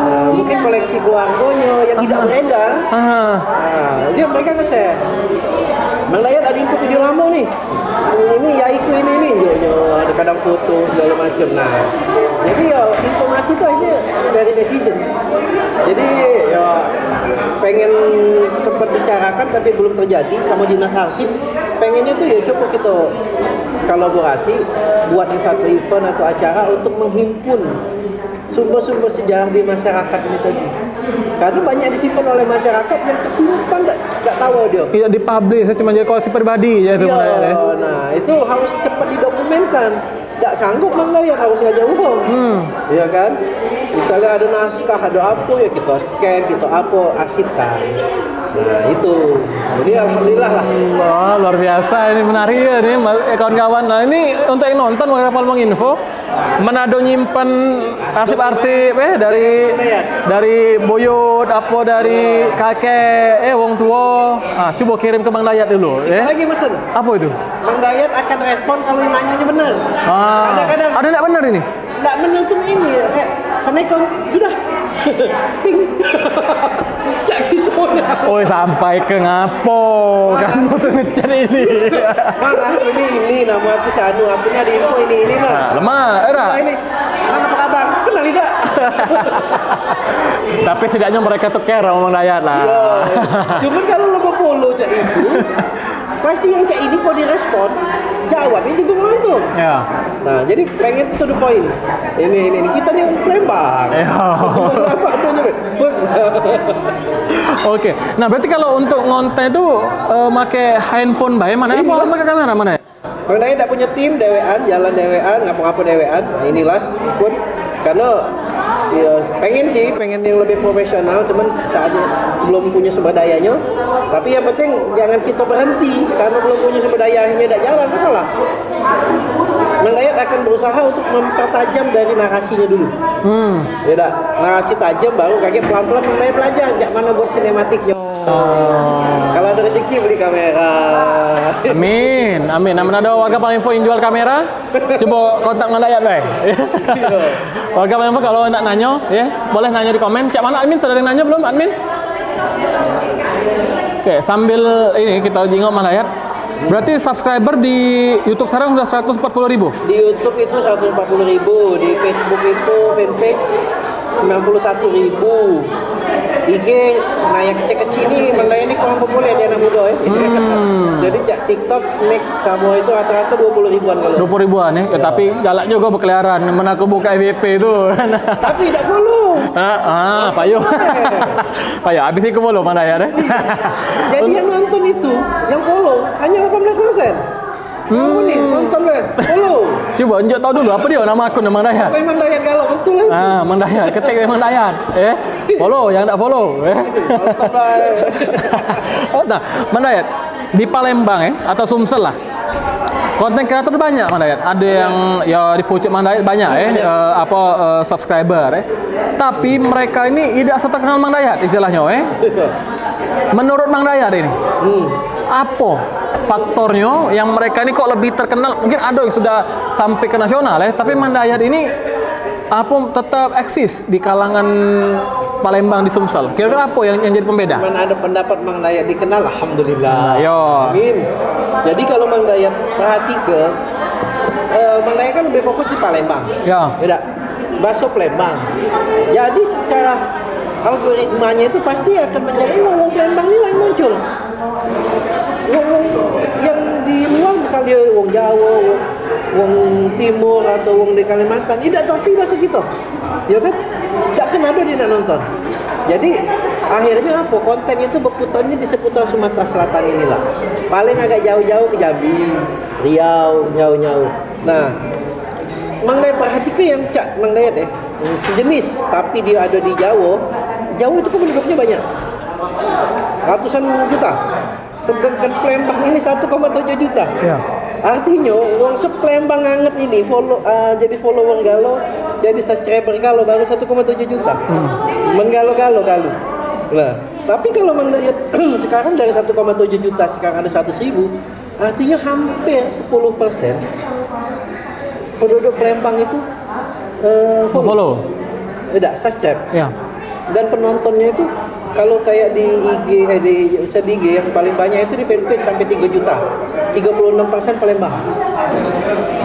Nah, mungkin koleksi keluarganya yang tidak beredar. Dia mereka nge-share. Mang Dayat ada info video lama nih. Ini yaiku ini ada kadang foto segala macam. Nah, jadi ya informasi itu akhirnya dari netizen. Jadi ya pengen sempat bicarakan tapi belum terjadi sama Dinas Arsip. Pengennya tuh ya coba kita kolaborasi buat satu event atau acara untuk menghimpun sumber-sumber sejarah di masyarakat ini tadi. Karena banyak disimpan oleh masyarakat yang tersimpan nggak tahu dia. Tidak dipublish, cuma jadi koleksi pribadi ya itu. Nah itu harus cepat didokumenkan. Nggak sanggup Mang Dayat harus ngajak uang, iya kan? Misalnya ada naskah, ada apa ya kita scan, kita arsipkan. Nah itu, jadi alhamdulillah lah. Wah, luar biasa ini, menarik ya nih kawan-kawan. Nah ini untuk yang nonton Warga Palembang Info, Manado nyimpan arsip-arsip dari buyut, apa dari kakek, wong tua. Ah, coba kirim ke Bang Dayat dulu. Lagi mesen. Apa itu? Bang Dayat akan respon kalau yang nanyanya benar. Kadang-kadang ada nggak benar ini? Nggak benar tuh ini. Assalamualaikum, sudah. Ping. Cak gitu. Oh, sampai ke ngapo kamu tuh ngechat ini. Bang, ini nama aku Sanu, akunnya di info ini Bang. Lemah, Ini. Bang, apa kabar? Kenal tidak? Tapi setidaknya mereka tuh care sama Bang Dayat lah. Iya. Cuman kalau lo mau follow Cak itu, pasti yang Cak ini kok direspon, jawabnya juga ngelantur. Ya. Nah, jadi pengen to the point. Ini kita nih Palembang. Oke. Nah, berarti kalau untuk ngonten itu make handphone bae mana? Apa pakai kamera mana? Bang Dayat tidak punya tim dewean, jalan dewean, ngapa-ngapa dewean. Nah, inilah pun karena ya, pengen yang lebih profesional, cuman saatnya belum punya sumber dayanya. Tapi yang penting jangan kita berhenti karena belum punya sumber dayanya, tidak jalan, masalah. Bang Dayat akan berusaha untuk mempertajam dari narasinya dulu. Ya, narasi tajam baru kayak pelan-pelan Bang Dayat belajar jak mana buat sinematiknya. Kalau ada rezeki beli kamera. Amin. Nah, ada warga Palembang Info yang jual kamera, coba kontak Bang Dayat deh. Warga Palembang kalau nak nanya, ya boleh nanya di komen. Cak mana admin? Sudah ada yang nanya belum admin? Oke, sambil ini kita jingok Bang Dayat. Berarti subscriber di YouTube sekarang sudah 140.000. Di YouTube itu 140.000, di Facebook itu fanpage 91.000. IG naik kecil-kecil ini Bang Dayat ini kurang populer di anak muda ya. Jadi TikTok, Snack sama itu rata-rata 20 ribuan kalau. 20 ribuan ya. Tapi galak juga berkeliaran. Mana aku buka FYP itu. Tapi tidak follow. Payung. Payung habis itu follow Bang Dayat deh. Jadi yang nonton itu, yang follow hanya 18%. Kamu nih nonton follow. Coba unjuk tahu dulu apa dia nama akun Bang Dayat. Bang Dayat kalau betul lah. Bang Dayat ketik Bang Dayat. Follow yang tak follow. Nah, Bang Dayat di Palembang atau Sumsel lah. Konten kreator banyak Bang Dayat. Ada yang ya di pucuk Bang Dayat banyak subscriber Tapi mereka ini tidak seterkenal Bang Dayat istilahnya Menurut Bang Dayat ini. Apa faktornya yang mereka ini kok lebih terkenal? Mungkin ada yang sudah sampai ke nasional tapi Bang Dayat ini tetap eksis di kalangan Palembang di Sumsel. Kira-kira apa yang jadi pembeda? Mana ada pendapat Bang Dayat dikenal, alhamdulillah. Amin. Jadi kalau Bang Dayat perhatikan, Bang Dayat kan lebih fokus di Palembang. Ya. Bakso Palembang. Jadi secara algoritmanya itu pasti akan menjadi wong Palembang nilai muncul. Wong yang di luar misalnya wong Jawa, wong Timur atau wong di Kalimantan tidak ngerti bahasa kita, ya kan? Tidak kenapa dia nak nonton. Jadi akhirnya apa? Konten itu berputarnya di seputar Sumatera Selatan inilah. Paling agak jauh-jauh ke Jambi, Riau, jauh-jauh. Nah, Bang Dayat perhatikan yang Cak Bang Dayat sejenis, tapi dia ada di Jawa. Jawa itu penduduknya banyak, ratusan juta. Sedangkan Palembang ini 1,7 juta. Ya. Artinya uang sepelembang anget ini jadi follower galau, jadi subscriber galau baru 1,7 juta. Menggalo-galo kali. Nah, tapi kalau melihat sekarang dari 1,7 juta sekarang ada 100.000, artinya hampir 10% penduduk Palembang itu follow. Tidak, subscribe. Ya. Dan penontonnya itu kalau kayak di IG yang paling banyak itu di fanpage sampai 3 juta. 36% Palembang.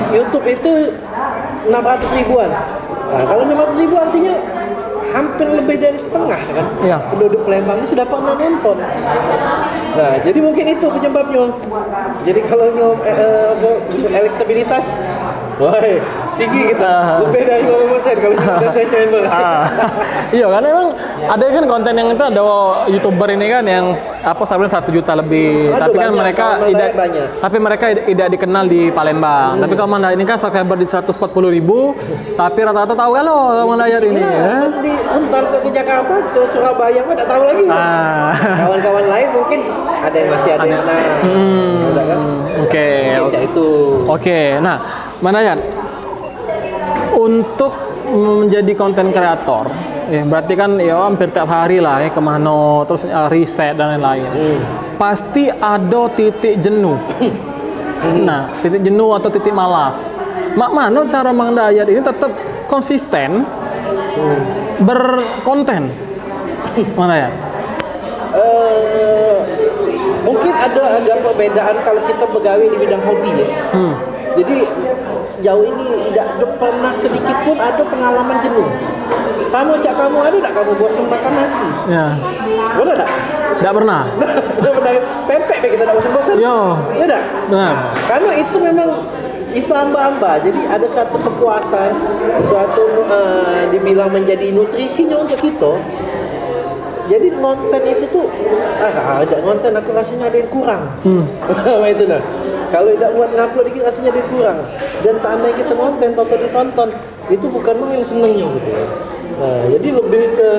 YouTube itu 600 ribuan. Nah, kalau 600 ribu artinya hampir lebih dari setengah kan. Ya. Penduduk Palembang ini sudah pernah nonton. Nah, jadi mungkin itu penyebabnya. Jadi kalau elektabilitas Woi, tinggi kita. Lebih dari 50% kalau sudah saya chamber. Iya kan emang ada kan konten yang itu ada YouTuber ini kan yang apa sebenarnya 1 juta lebih. Aduh, tapi kan banyak, mereka kalau tidak banyak. tapi mereka tidak dikenal di Palembang. Tapi kalau Mandayat ini kan subscriber di 140.000, tapi rata-rata tahu kan lo Mandayat ini. Ya? Di Untal ke Jakarta, ke Surabaya mah tidak tahu lagi. Kawan-kawan lain mungkin ada yang masih ada yang kenal. Kan? Oke. Itu. Oke. Nah, Mandayat untuk menjadi konten kreator, berarti kan ya hampir tiap hari lah ya kemana, terus riset dan lain-lain. Pasti ada titik jenuh. Nah, titik jenuh atau titik malas. Mana cara Mandayat ini tetap konsisten berkonten? Mandayat? Mungkin ada agak perbedaan kalau kita begawe di bidang hobi ya. Jadi sejauh ini tidak pernah sedikit pun ada pengalaman jenuh. Sama cak kamu ada tak kamu bosan makan nasi? Ya. Boleh tak? Tidak pernah. Tidak pernah pempek kita tak bosan-bosan. Yo. Ya tak? Benar. Karena itu memang itu amba-amba. Jadi ada suatu kepuasan, suatu dibilang menjadi nutrisinya untuk kita. Jadi konten itu tuh ada konten aku rasanya ada yang kurang. Itu nah. Kalau tidak buat ngupload dikit rasanya dia kurang. Dan seandainya kita konten atau ditonton, itu bukan main senengnya gitu. Nah, jadi lebih ke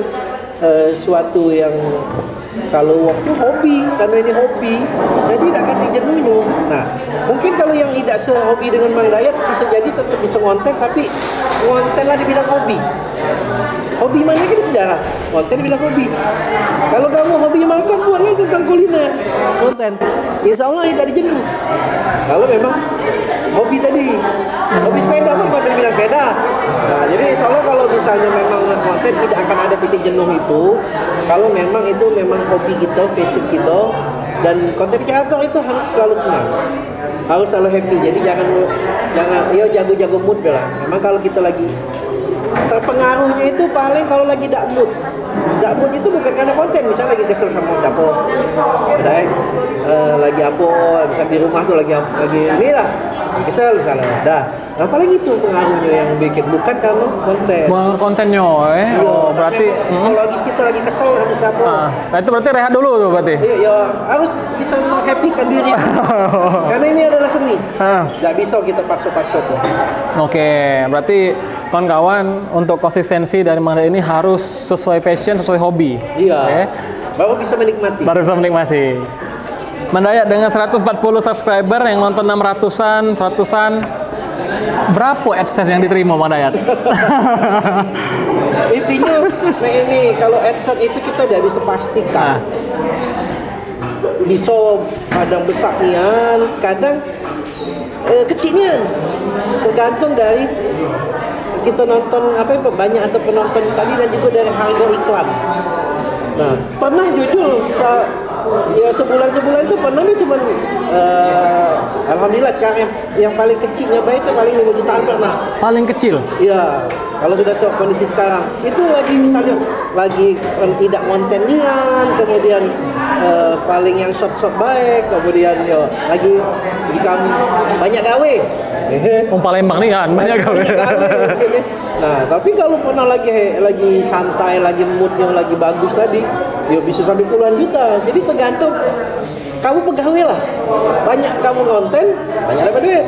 suatu yang kalau waktu hobi, karena ini hobi, jadi tidak kata jenuhnya. Nah, mungkin kalau yang tidak sehobi dengan Mandayat bisa jadi tetap bisa konten, tapi kontenlah di bidang hobi. Hobi mana kan sejarah, konten bilang hobi. Kalau kamu hobi makan, buatlah tentang kuliner, konten. Insya Allah tidak dijenuh. Kalau memang hobi tadi, hobi sepeda pun konten bilang sepeda. Nah, jadi insya Allah kalau misalnya memang konten tidak akan ada titik jenuh itu. Kalau memang itu memang hobi kita, passion kita, dan konten kreator itu harus selalu senang, harus selalu happy. Jadi jangan ya jago-jago mood lah. Memang kalau kita lagi terpengaruhnya itu paling kalau lagi dak mood. Dak mood itu bukan karena konten, misalnya lagi kesel sama siapa, lagi apa, misalnya di rumah tuh lagi ini lah, kesel misalnya, dah. Nah paling itu pengaruhnya yang bikin, bukan karena konten. Kontennya, oh berarti psikologis kita lagi kesel sama siapa. Nah itu berarti rehat dulu tuh berarti. Iya, harus bisa menghappykan diri. Karena ini adalah seni. Nggak bisa kita paksa-paksa tuh. Oke, berarti kawan-kawan untuk konsistensi dari Mandayat ini harus sesuai passion, sesuai hobi. Iya. Baru bisa menikmati. Mandayat dengan 140 subscriber yang nonton 100-an, berapa AdSense yang diterima Mandayat? Intinya ini kalau AdSense itu kita tidak bisa pastikan. Bisa kadang besar nian, kadang kecil nian. Tergantung dari kita nonton banyak atau penonton tadi dan juga dari harga iklan. Nah, pernah jujur ya sebulan itu pernah nih cuman alhamdulillah sekarang yang paling kecilnya baik itu paling 5 jutaan pernah. Paling kecil? Iya. Kalau sudah kondisi sekarang itu lagi misalnya lagi tidak kontenian, kemudian paling yang short baik, kemudian lagi jika banyak gawe. Palembang nih kan banyak gawe. Nah, tapi kalau pernah lagi santai, lagi moodnya lagi bagus tadi, ya bisa sampai puluhan juta. Jadi tergantung kamu pegawai lah. Banyak kamu konten, banyak dapat duit.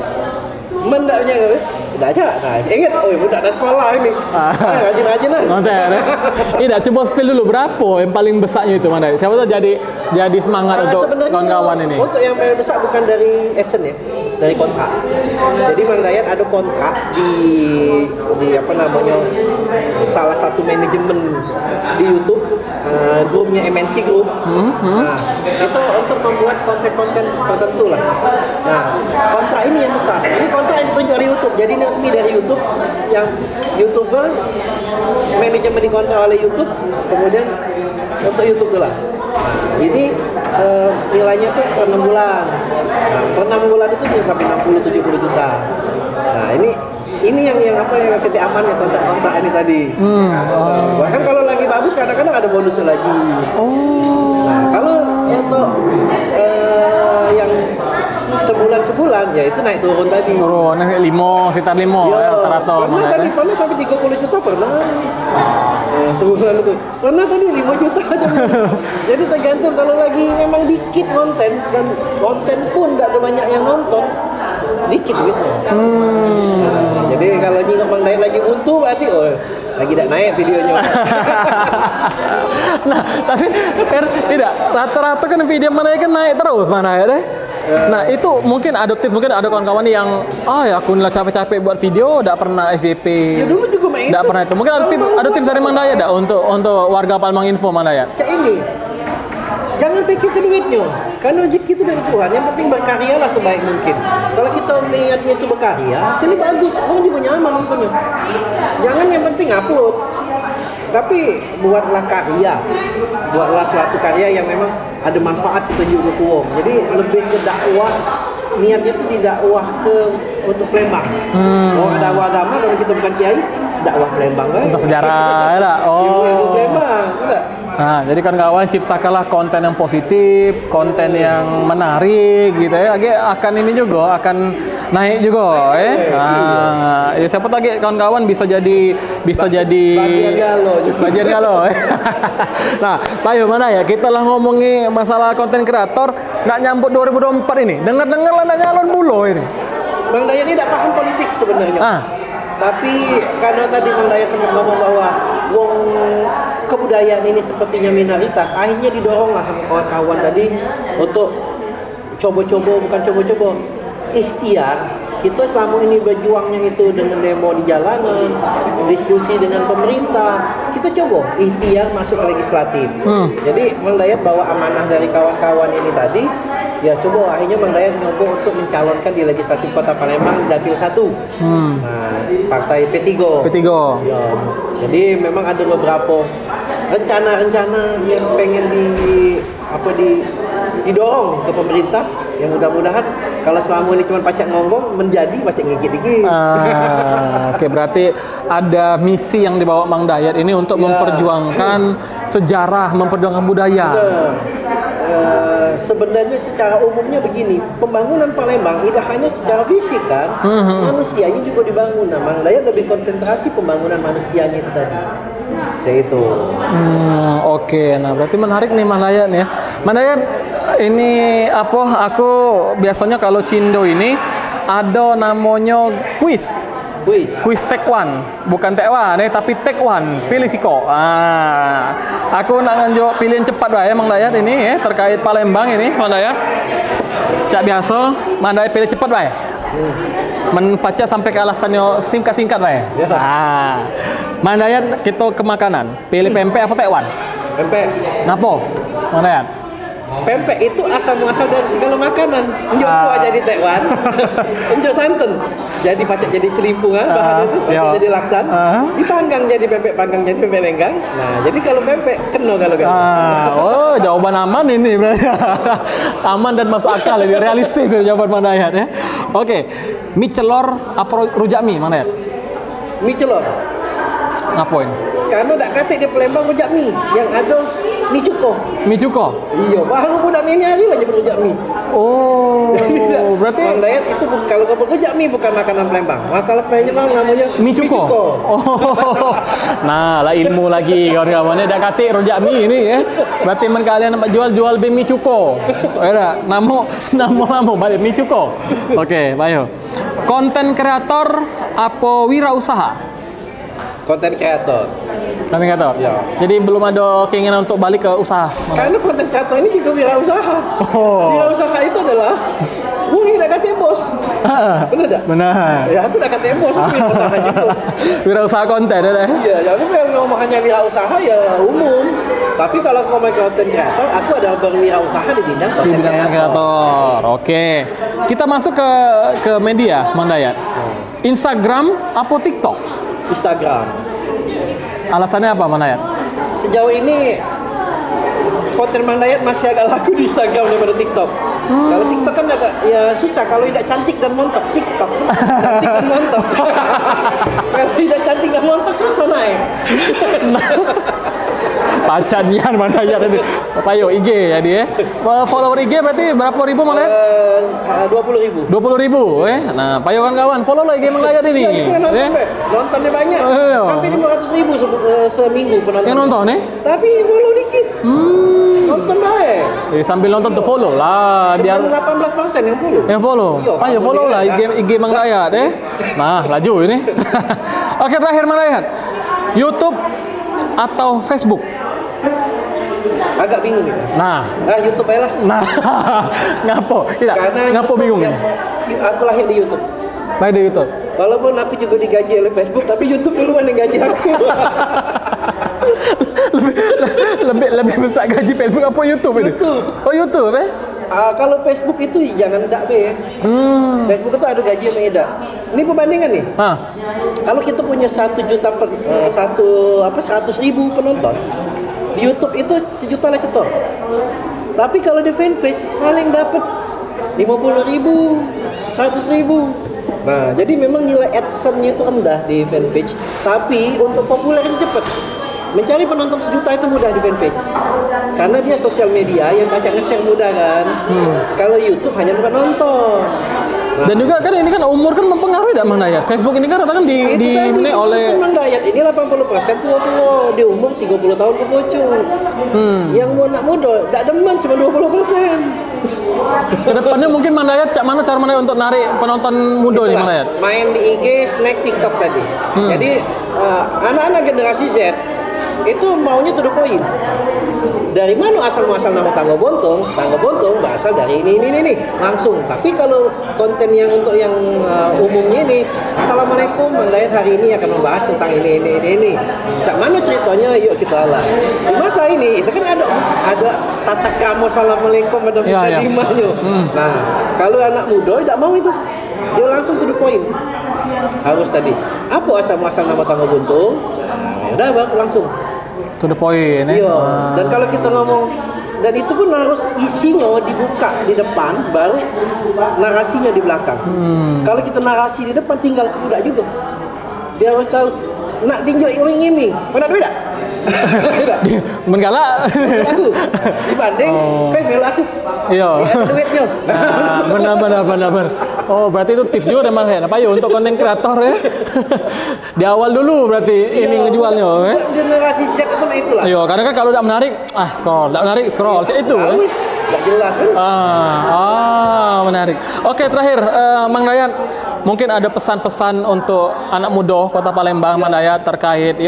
Mendaknya gawe, tidak aja. Nah, ingat, budak ada sekolah ini. Rajin-rajin lah. Konten. Tidak, coba spill dulu berapa yang paling besarnya itu Mandayat. Siapa tahu jadi semangat untuk kawan-kawan ini. Untuk yang paling besar bukan dari AdSense ya. Dari kontrak. Jadi Mandayat ada kontrak di salah satu manajemen di YouTube, grupnya MNC Group. Nah, itu untuk membuat konten-konten tertentu lah. Nah, kontrak ini yang besar. Ini kontrak yang ditunjuk oleh YouTube. Jadi ini resmi dari YouTube, yang YouTuber manajemen dikontrak oleh YouTube, kemudian untuk YouTube lah. Ini nilainya tuh per 6 bulan. Nah, per 6 bulan itu bisa sampai 60-70 juta. Nah, ini yang ketik aman ya kontrak ini tadi. Bahkan kalau lagi bagus kadang-kadang ada bonusnya lagi. Nah, kalau untuk yang sebulan ya itu naik turun tadi. Turun, sekitar 5 ya, rata-rata. Pernah tadi, pernah sampai 30 juta pernah. Sebulan itu. Pernah tadi 5 juta aja. Jadi tergantung kalau lagi memang dikit konten dan konten pun tidak ada banyak yang nonton, dikit duitnya. Jadi kalau nyingok Mang Dayat lagi buntu berarti lagi tidak naik videonya. Nah, tapi tidak rata-rata kan video Mang Dayat kan naik terus Mang Dayat deh. Nah, itu mungkin ada tips, mungkin ada kawan-kawan yang ya aku nilai capek-capek buat video, tidak pernah FYP. Ya dulu juga main. Tidak pernah itu. Mungkin ada tips dari Mang Dayat dah untuk warga Palembang Info Mang Dayat. Kayak ini. Jangan pikir ke duitnya, karena rezeki itu dari Tuhan. Yang penting berkaryalah sebaik mungkin. Kalau kita niatnya itu berkarya, hasilnya bagus, orang juga nyaman nontonnya. Jangan yang penting upload, tapi buatlah karya, buatlah suatu karya yang memang ada manfaat kita juga ke orang. Jadi lebih ke dakwah, niatnya itu didakwah untuk Palembang. Oh, ada dakwah agama, kalau kita bukan kiai, dakwah Palembang kan? Untuk sejarah, ya. Ilmu Palembang, enggak? Nah, jadi kawan-kawan ciptakanlah konten yang positif, konten yang menarik gitu ya. Akan ini juga akan naik juga ya. Siapa tahu kawan-kawan bisa jadi bagian galo. Nah, Pak mana ya? Kita lah ngomongi masalah konten kreator, nak nyambut 2024 ini. Dengar-dengar lah nak nyalon bulo ini. Mang Dayat ini tidak paham politik sebenarnya. Tapi karena tadi Mang Dayat sempat ngomong bahwa kebudayaan ini sepertinya minoritas, akhirnya didoronglah sama kawan-kawan tadi untuk coba-coba, ikhtiar. Kita selama ini berjuangnya itu dengan demo di jalanan, diskusi dengan pemerintah, kita coba ikhtiar masuk ke legislatif. Jadi Mang Dayat bawa amanah dari kawan-kawan ini tadi, ya coba akhirnya Mang Dayat nyoba untuk mencalonkan di legislatif Kota Palembang di Dapil 1. Nah, partai P3. Ya, jadi memang ada beberapa rencana-rencana yang pengen didorong ke pemerintah, yang mudah-mudahan kalau selama ini cuma pacak ngonggong menjadi pacak ngigit dikit. Oke, berarti ada misi yang dibawa Mang Dayat ini untuk memperjuangkan sejarah, memperjuangkan budaya. Sebenarnya secara umumnya begini, pembangunan Palembang tidak hanya secara fisik kan, manusianya juga dibangun. Nah, Mang Dayat lebih konsentrasi pembangunan manusianya itu tadi. Itu. Oke, nah berarti menarik nih Mang Dayat nih ya. Mang Dayat ini aku biasanya kalau Cindo ini ada namanya kuis take one, bukan take one tapi take one, pilih siko. Aku nak nganjuk pilihan cepat ya Mang Dayat ini ya, terkait Palembang ini Mang Dayat. Cak biasa Mang Dayat pilih cepat ya. Menpaca sampai ke alasannya singkat-singkat ya. Mang Dayat kita ke makanan, pilih pempek apa take one? Pempek. Napa Mang Dayat? Pempek itu asal-muasal dari segala makanan. Unjuk kuah jadi tekwan, unjuk santan jadi pacak jadi celimpungan, bahan itu pacak jadi laksan, dipanggang jadi pempek panggang jadi pempek lenggang. Nah, jadi kalau pempek kena kalau jawaban aman ini berarti. Aman dan masuk akal ini, realistis jawaban Mang Dayat ya. Oke, mie celor apa rujak mie Mang Dayat? Mie celor. Ngapain? Karena tak kata di Palembang rujak mie, yang ada mie cuko. Mie cuko? Iya, baru budak mie ini hari aja berrujak mie. Berarti Mang Dayat itu kalau berrujak mie bukan makanan Palembang. Makanan Palembang namanya mie cuko. Nah, lah ilmu lagi kawan-kawannya dak kate rujak mie ini ya. Berarti men kalian nak jual mie cuko. Ada nama balik mie cuko. Oke, bayo. Konten kreator apa wirausaha? Konten kreator. Ya. Jadi belum ada keinginan untuk balik ke usaha. Karena konten kreator ini juga wirausaha. Wirausaha itu adalah wong tidak kata bos. Benar tak? Benar. Ya, aku dah kata bos, aku wirausaha juga. Wirausaha konten ada. Iya, aku ngomong hanya wirausaha ya umum. Tapi kalau aku ngomong konten kreator, aku adalah berwirausaha di bidang konten kreator. Oke. Kita masuk ke media Mang Dayat. Instagram apa TikTok? Instagram. Alasannya apa Mang Dayat? Sejauh ini konten Mang Dayat masih agak laku di Instagram daripada TikTok. Kalau TikTok kan agak ya susah, kalau tidak cantik dan montok TikTok. Cantik dan montok. Kalau tidak cantik dan montok susah naik. Pacanian Mang Dayat ini. Payo IG ya dia. Follower IG berarti berapa ribu Mang Dayat? 20.000. 20.000 Nah, Payo kawan-kawan, follow lah IG Mang Dayat ini. Nontonnya banyak. Sampai 500.000 seminggu penonton. Yang nonton nih? Tapi follow dikit. Nonton baik. Sambil nonton tuh follow lah biar 18% yang follow. Yang follow. Payo follow lah IG Mang Dayat Nah, laju ini. Oke, terakhir Mang Dayat. YouTube atau Facebook? Agak bingung ya. Nah, YouTube aja lah. Nah, ngapo? Tidak. Karena ngapo bingung? Aku lahir di YouTube. Baik di YouTube. Walaupun aku juga digaji oleh Facebook, tapi YouTube duluan yang gaji aku. lebih besar gaji Facebook apa YouTube ini? YouTube. Oh YouTube Kalau Facebook itu jangan ndak be. Facebook itu ada gaji yang beda. Ini perbandingan nih. Kalau kita punya 1 juta 100.000 penonton, di YouTube itu 1 juta lah cetor. Tapi kalau di fanpage paling dapat 50.000, 100.000. Nah, jadi memang nilai AdSense-nya itu rendah di fanpage, tapi untuk populer itu cepat. Mencari penonton 1 juta itu mudah di fanpage, karena dia sosial media yang banyak nge-share mudah kan. Kalau YouTube hanya tempat nonton. Dan juga kan ini kan umur kan mempengaruhi tidak Mang Dayat? Facebook ini kan rata kan dimiliki oleh Mang Dayat ini 80% tua-tua, di umur 30 tahun ke bocor. Yang anak muda tidak demen cuma 20%. Kedepannya mungkin Mang Dayat mana cara Mang Dayat untuk narik penonton muda nih Mang Dayat? Main di IG, snack TikTok tadi. Jadi anak-anak generasi Z itu maunya to the point. Dari mana asal-muasal nama Tangga Bontong? Tangga Bontong berasal dari ini langsung. Tapi kalau konten yang untuk yang umumnya ini, Assalamualaikum, Mang Dayat hari ini akan membahas tentang ini. Cak mana ceritanya? Yuk kita lah. Di masa ini itu kan ada tata krama Assalamualaikum, ada mukadimahnya. Nah, kalau anak muda tidak mau itu, dia langsung to the point. Harus tadi. Apa asal-muasal nama Tangga Bontong? Udah bang, langsung to the point Dan kalau kita ngomong, dan itu pun harus isinya dibuka di depan, baru narasinya di belakang. Kalau kita narasi di depan, tinggal ke budak juga. Dia harus tahu nak tinjau iming-iming, pernah duit tak? Mengalak aku dibanding melu aku. Iya. Duitnya. Nah, benar. Oh, berarti itu tips juga Mang Dayat. Apa ya untuk konten kreator di awal dulu berarti ini ngejualnya Generasi Z itu itulah. Iya, karena kan kalau tidak menarik, scroll. Cek itu Tidak jelas kan? Menarik. Oke, terakhir Mang Dayat, mungkin ada pesan-pesan untuk anak muda Kota Palembang Mang Dayat terkait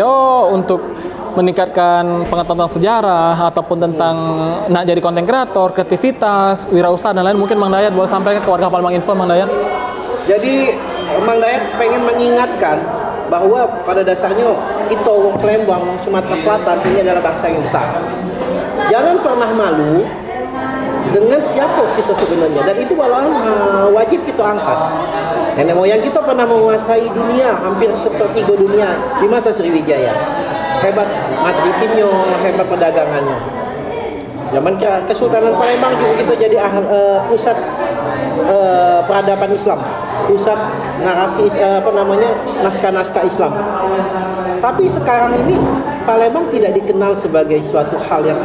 untuk meningkatkan pengetahuan sejarah ataupun tentang nak jadi konten kreator, kreativitas, wirausaha dan lain, mungkin Mang Dayat boleh sampaikan ke warga Palembang Info Mang Dayat. Jadi Mang Dayat pengen mengingatkan bahwa pada dasarnya kita orang Palembang, Sumatera Selatan ini adalah bangsa yang besar. Jangan pernah malu dengan siapa kita sebenarnya, dan itu wajib kita angkat. Nenek moyang kita pernah menguasai dunia, hampir sepertiga dunia di masa Sriwijaya. Hebat maritimnya, hebat perdagangannya. Zaman Kesultanan Palembang juga kita jadi pusat peradaban Islam, pusat narasi naskah-naskah Islam. Tapi sekarang ini Palembang tidak dikenal sebagai suatu hal yang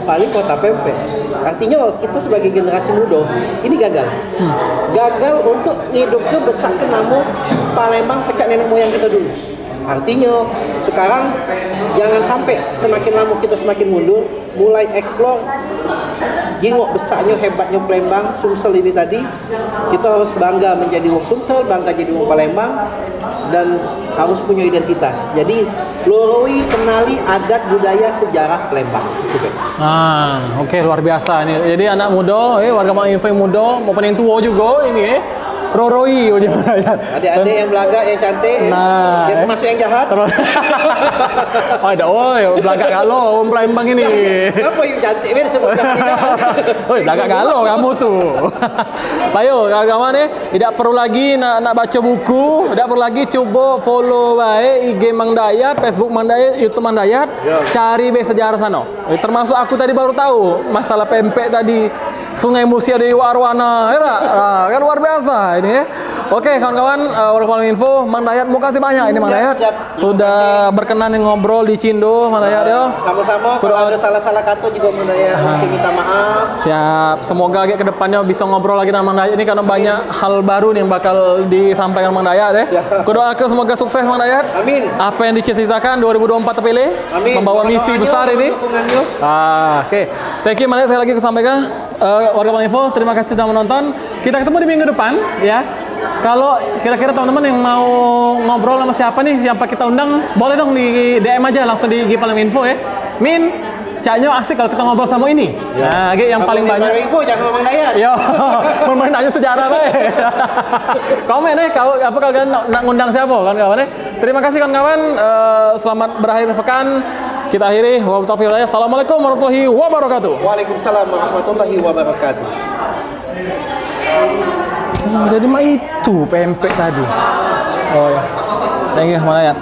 paling kota pempek. Artinya kita sebagai generasi muda ini gagal untuk hidup ke besar ke nama Palembang pecah nenek moyang kita dulu. Artinya sekarang jangan sampai semakin lama kita semakin mundur, mulai explore jingok besarnya, hebatnya Palembang, Sumsel ini tadi. Kita harus bangga menjadi orang Sumsel, bangga jadi orang Palembang, dan harus punya identitas. Jadi loroi kenali adat budaya sejarah Palembang. Oke, luar biasa ini. Jadi anak muda, warga Palembang Info yang muda maupun yang tua juga ini Roroi adik-adik yang belaga, yang cantik, yang termasuk yang jahat. Belaga galau orang Palembang ini. Apa yang cantik disebut cantik? Belaga galau kamu tuh. Ayo kawan-kawan tidak perlu lagi nak baca buku, tidak perlu lagi coba follow IG Mang Dayat, Facebook Mang Dayat, YouTube Mang Dayat, cari sejarah sana. Termasuk aku tadi baru tahu masalah pempek tadi. Sungai Musia di Arwana, ya tak? Nah, kan luar biasa ini ya. Oke kawan-kawan, warga Palminfo, Mang Dayat, mau kasih banyak ini Mang Dayat. Sudah berkenan ngobrol di Cindo, Mang Dayat ya. Sama-sama, kalau ada salah-salah kata juga Mang Dayat mungkin minta maaf. Siap, semoga ke depannya bisa ngobrol lagi dengan Mang Dayat ini karena banyak hal baru nih yang bakal disampaikan Mang Dayat ya. Kudoakan semoga sukses Mang Dayat. Amin. Apa yang dicita-citakan 2024 terpilih, Amin. membawa misi besar ini. Oke. Thank you Mang Dayat, saya lagi kesampaikan. Warga Palminfo, terima kasih sudah menonton. Kita ketemu di minggu depan ya. Kalau kira-kira teman-teman yang mau ngobrol sama siapa nih, siapa kita undang, boleh dong di DM aja langsung di IG Palminfo ya. Min, Caknya asik kalau kita ngobrol sama ini. Ya, yang paling banyak. Info jangan Mang Dayat. Yo, bermain aja sejarah deh. Komen apa kalian nak ngundang siapa kan kawan? Terima kasih kawan-kawan. Selamat berakhir pekan. Kita akhiri. Assalamualaikum warahmatullahi wabarakatuh. Waalaikumsalam warahmatullahi wabarakatuh. Jadi mah itu pempek tadi. Oh ya. Thank you, Mang Dayat.